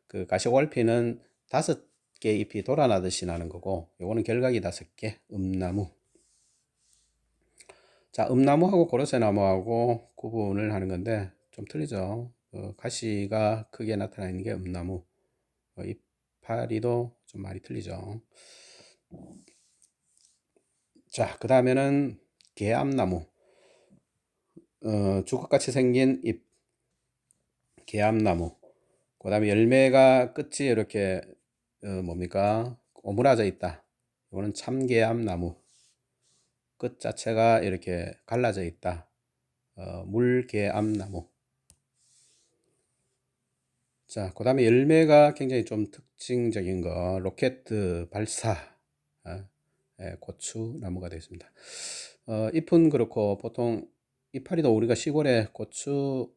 S1: 그 가시월피는 다섯 개 잎이 돌아나듯이 나는 거고, 요거는 결각이 다섯 개, 음나무. 자, 음나무하고 고로쇠나무하고 구분을 하는 건데 좀 틀리죠. 가시가 크게 나타나 있는 게 음나무, 이파리도 좀 많이 틀리죠. 자, 그 다음에는 개암나무, 주걱같이 생긴 잎, 개암나무. 그 다음에 열매가 끝이 이렇게 뭡니까? 오므라져 있다. 이거는 참개암나무. 끝 자체가 이렇게 갈라져 있다. 물개암나무. 자, 그 다음에 열매가 굉장히 좀 특징적인 거, 로켓 발사, 고추 나무가 되겠습니다. 잎은 그렇고, 보통 이파리도 우리가 시골에 고추,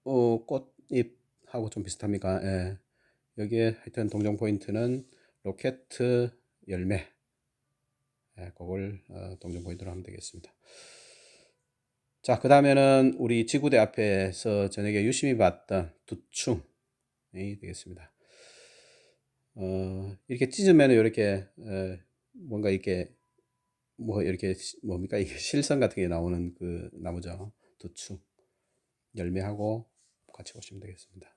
S1: 꽃잎하고 좀 비슷합니까? 예. 여기에 하여튼 동정 포인트는 로켓 열매, 그걸 동정 포인트로 하면 되겠습니다. 자, 그 다음에는 우리 지구대 앞에서 저녁에 유심히 봤던 두충이 되겠습니다. 이렇게 찢으면 이렇게 뭔가 이렇게 뭐 이렇게 뭡니까 이게 실선 같은 게 나오는 그 나무죠. 두충 열매하고 같이 보시면 되겠습니다.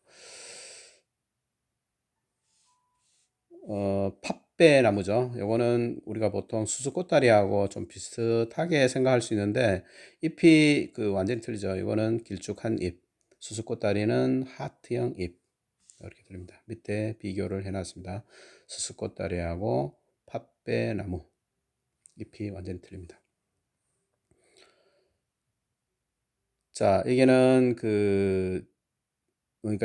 S1: 팥배 나무죠. 요거는 우리가 보통 수수꽃다리하고 좀 비슷하게 생각할 수 있는데 잎이 그 완전히 틀리죠. 이거는 길쭉한 잎, 수수꽃다리는 하트형 잎 이렇게 들립니다. 밑에 비교를 해놨습니다. 수수꽃다리하고 팥배 나무 잎이 완전히 틀립니다. 자, 이게는 그러니까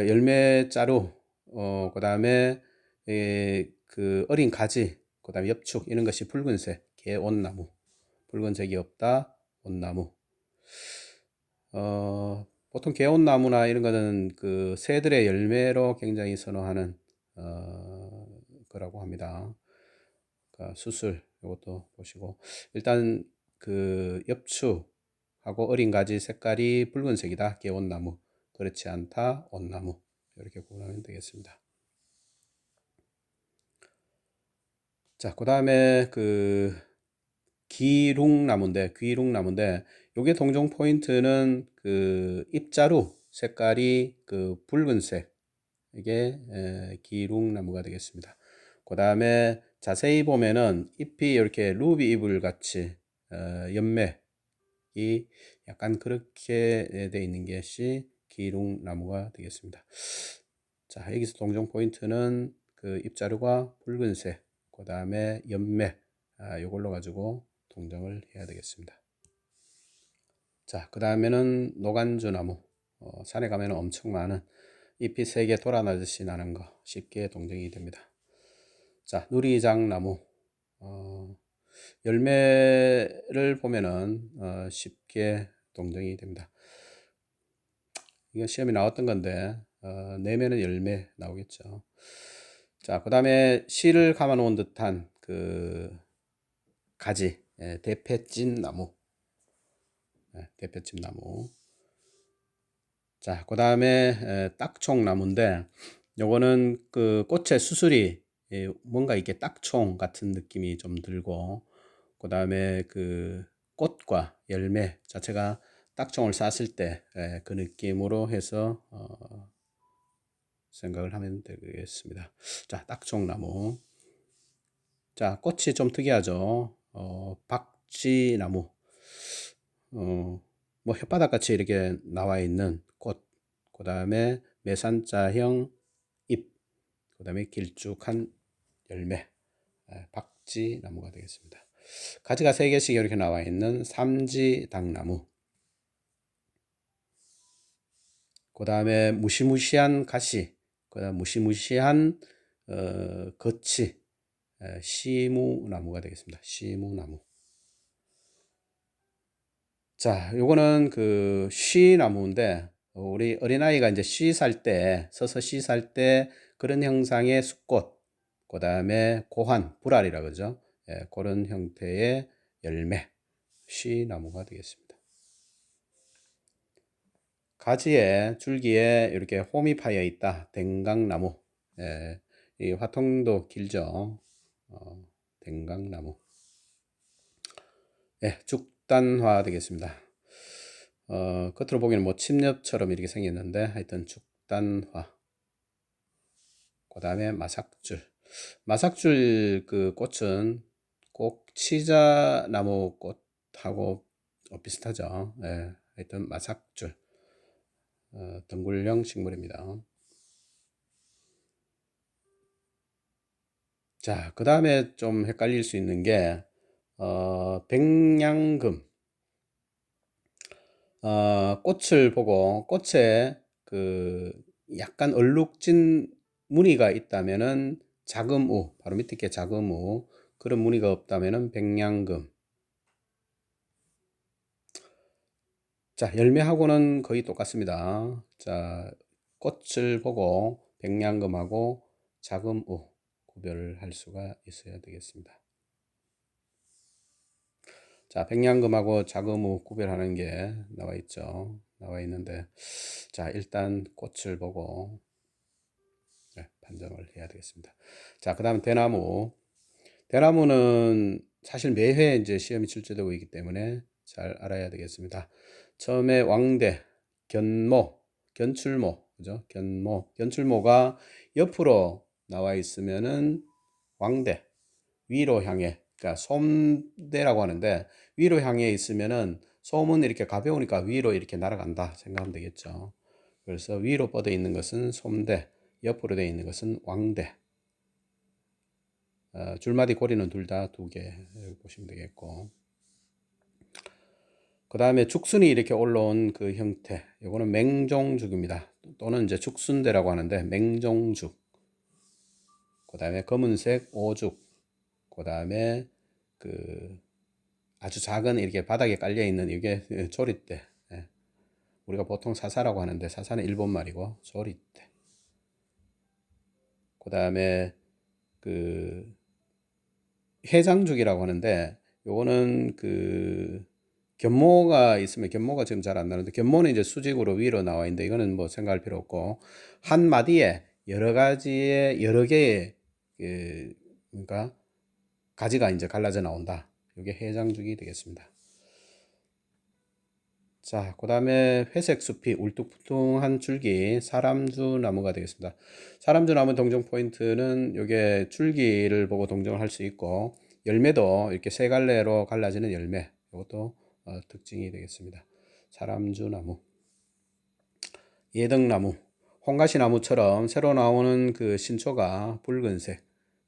S1: 열매 자루, 그 다음에 그 어린 가지, 그 다음에 엽축 이런 것이 붉은색 개온나무, 붉은색이 없다 온나무. 보통 개온나무나 이런 거는 그 새들의 열매로 굉장히 선호하는 거라고 합니다. 그러니까 수술 이것도 보시고 일단 그 엽축하고 어린 가지 색깔이 붉은색이다 개온나무, 그렇지 않다 온나무 이렇게 구분하면 되겠습니다. 자, 그 다음에 그 귀룽나무인데 요게 동종 포인트는 그 잎자루 색깔이 그 붉은색, 이게 기룽나무가 되겠습니다. 그 다음에 자세히 보면은 잎이 이렇게 루비 잎을 같이 연맥이 약간 그렇게 돼 있는 것이 기룽나무가 되겠습니다. 자, 여기서 동종 포인트는 그 잎자루가 붉은색, 그 다음에 연매, 요걸로 가지고 동정을 해야 되겠습니다. 자, 그 다음에는 노간주 나무. 산에 가면 엄청 많은 잎이 세게 돌아나듯이 나는 거 쉽게 동정이 됩니다. 자, 누리장나무. 열매를 보면은 쉽게 동정이 됩니다. 이거 시험에 나왔던 건데 내면은 열매 나오겠죠. 자, 그 다음에 실을 감아 놓은 듯한 그 가지, 대패찜 나무. 대패찜 나무. 자, 그 다음에 딱총 나무인데 요거는 그 꽃의 수술이 뭔가 이렇게 딱총 같은 느낌이 좀 들고, 그 다음에 그 꽃과 열매 자체가 딱총을 쐈을 때 그 느낌으로 해서 생각을 하면 되겠습니다. 자, 딱총나무. 자, 꽃이 좀 특이하죠. 박쥐나무. 뭐 혓바닥 같이 이렇게 나와 있는 꽃. 그 다음에 매산자형 잎. 그 다음에 길쭉한 열매. 박쥐나무가 되겠습니다. 가지가 3개씩 이렇게 나와 있는 삼지당나무. 그 다음에 무시무시한 가시, 그 다음 무시무시한 거치, 시무나무가 되겠습니다. 시무나무. 자, 요거는 그 쉬나무인데 우리 어린아이가 이제 쉬 살 때, 서서 쉬 살 때 그런 형상의 숫꽃, 그 다음에 고환, 불알이라 그러죠. 그런 형태의 열매, 쉬나무가 되겠습니다. 가지에 줄기에 이렇게 홈이 파여 있다. 댕강나무. 이 화통도 길죠. 댕강나무. 죽단화 되겠습니다. 겉으로 보기에는 뭐 침엽처럼 이렇게 생겼는데 하여튼 죽단화. 그 다음에 마삭줄. 마삭줄 그 꽃은 꼭 치자나무 꽃하고 비슷하죠. 하여튼 마삭줄. 덩굴형 식물입니다. 자, 그 다음에 좀 헷갈릴 수 있는 게 백냥금. 꽃을 보고 꽃에 그 약간 얼룩진 무늬가 있다면은 자금우, 바로 밑에 게 자금우. 그런 무늬가 없다면은 백냥금. 자, 열매하고는 거의 똑같습니다. 자, 꽃을 보고 백냥금하고 자금우 구별할 수가 있어야 되겠습니다. 자, 백냥금하고 자금우 구별하는 게 나와 있죠. 나와 있는데, 자, 일단 꽃을 보고 판정을 해야 되겠습니다. 자, 그 다음 대나무. 대나무는 사실 매회 이제 시험이 출제되고 있기 때문에 잘 알아야 되겠습니다. 처음에 왕대, 견모, 견출모, 그죠? 견모, 견출모가 옆으로 나와 있으면은 왕대, 위로 향해, 그러니까 솜대라고 하는데 위로 향해 있으면은 솜은 이렇게 가벼우니까 위로 이렇게 날아간다 생각하면 되겠죠. 그래서 위로 뻗어 있는 것은 솜대, 옆으로 되어 있는 것은 왕대. 줄마디 고리는 둘 다 2개 보시면 되겠고, 그 다음에 죽순이 이렇게 올라온 그 형태, 이거는 맹종죽입니다. 또는 이제 죽순대라고 하는데 맹종죽. 그 다음에 검은색 오죽. 그 다음에 그 아주 작은 이렇게 바닥에 깔려 있는 이게 조리대. 우리가 보통 사사라고 하는데 사사는 일본 말이고 조리대. 그 다음에 그 해장죽이라고 하는데 요거는 그 견모가 있으면, 견모가 지금 잘 안 나는데 견모는 이제 수직으로 위로 나와 있는데 이거는 뭐 생각할 필요 없고 한 마디에 여러 가지의 여러 개의 그러니까 가지가 이제 갈라져 나온다. 이게 해장죽이 되겠습니다. 자, 그 다음에 회색 숲이 울퉁불퉁한 줄기 사람주 나무가 되겠습니다. 사람주 나무 동정 포인트는 이게 줄기를 보고 동정을 할 수 있고 열매도 이렇게 3갈래로 갈라지는 열매, 이것도 특징이 되겠습니다. 사람주 나무. 예덕나무. 홍가시 나무처럼 새로 나오는 그 신초가 붉은색,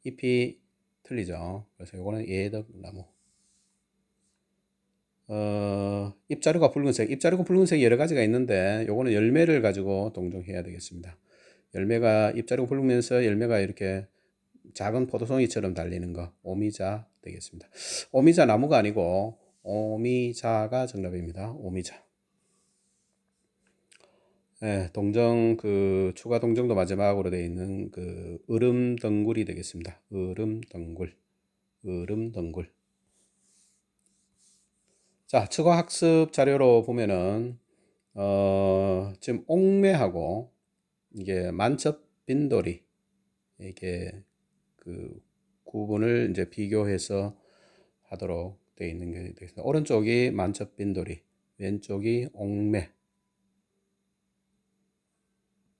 S1: 잎이 틀리죠. 그래서 요거는 예덕나무. 잎자루가 붉은색, 잎자루가 붉은색이 여러 가지가 있는데 요거는 열매를 가지고 동정해야 되겠습니다. 열매가 잎자루가 붉으면서 열매가 이렇게 작은 포도송이처럼 달리는 거, 오미자 되겠습니다. 오미자 나무가 아니고 오미자가 정답입니다. 오미자. 네, 동정 그 추가 동정도 마지막으로 되어 있는 그 으름덩굴이 되겠습니다. 으름덩굴, 으름덩굴. 자, 추가 학습 자료로 보면은 지금 옥매하고 이게 만첩빈돌이 이게 그 구분을 이제 비교해서 하도록 되어 있는 게 되겠습니다. 오른쪽이 만첩빈돌이, 왼쪽이 옥매.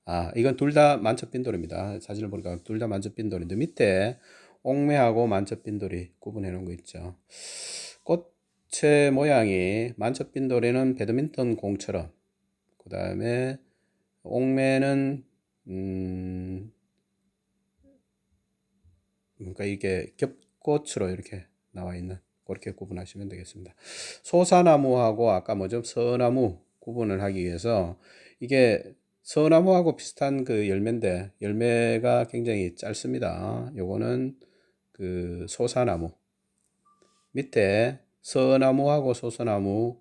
S1: 아, 이건 둘 다 만첩빈돌입니다. 사진을 보니까 둘 다 만첩빈돌인데 밑에 옥매하고 만첩빈돌이 구분해 놓은 거 있죠. 꽃의 모양이 만첩빈돌이는 배드민턴 공처럼, 그 다음에 옥매는 그러니까 이게 겹꽃으로 이렇게 나와 있는, 그렇게 구분하시면 되겠습니다. 소사나무하고 아까 뭐죠? 서나무 구분을 하기 위해서 이게 서나무하고 비슷한 그 열매인데 열매가 굉장히 짧습니다. 요거는 그 소사나무. 밑에 서나무하고 소서나무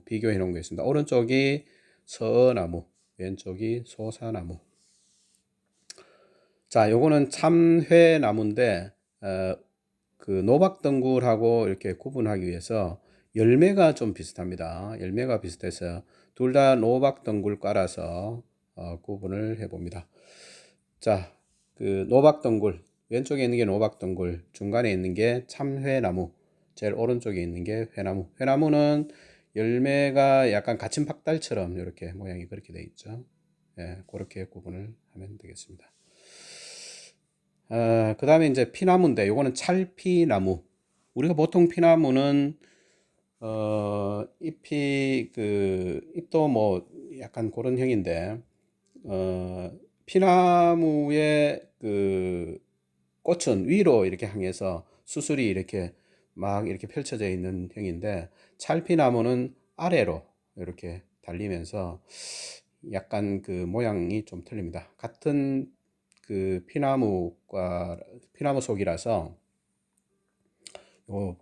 S1: 비교해 놓은 거 있습니다. 오른쪽이 서나무, 왼쪽이 소사나무. 자, 요거는 참회나무인데 그 노박덩굴하고 이렇게 구분하기 위해서 열매가 좀 비슷합니다. 열매가 비슷해서 둘 다 노박덩굴 깔아서 구분을 해봅니다. 자, 그 노박덩굴 왼쪽에 있는 게 노박덩굴, 중간에 있는 게 참회나무, 제일 오른쪽에 있는 게 회나무. 회나무는 열매가 약간 갇힌 박달처럼 이렇게 모양이 그렇게 되어 있죠. 예, 그렇게 구분을 하면 되겠습니다. 그 다음에 이제 피나무인데 요거는 찰피나무. 우리가 보통 피나무는 잎이 그 잎도 뭐 약간 그런 형인데 피나무의 그 꽃은 위로 이렇게 향해서 수술이 이렇게 막 이렇게 펼쳐져 있는 형인데 찰피나무는 아래로 이렇게 달리면서 약간 그 모양이 좀 틀립니다. 같은 그 피나무 속이라서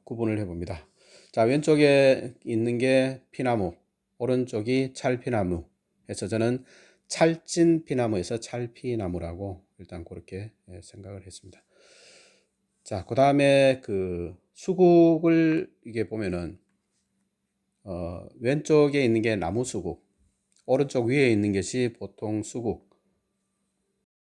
S1: 구분을 해봅니다. 자, 왼쪽에 있는 게 피나무, 오른쪽이 찰피나무 해서 저는 찰진 피나무에서 찰피나무라고 일단 그렇게 생각을 했습니다. 자, 그 다음에 그 수국을 이게 보면은 왼쪽에 있는 게 나무 수국, 오른쪽 위에 있는 것이 보통 수국,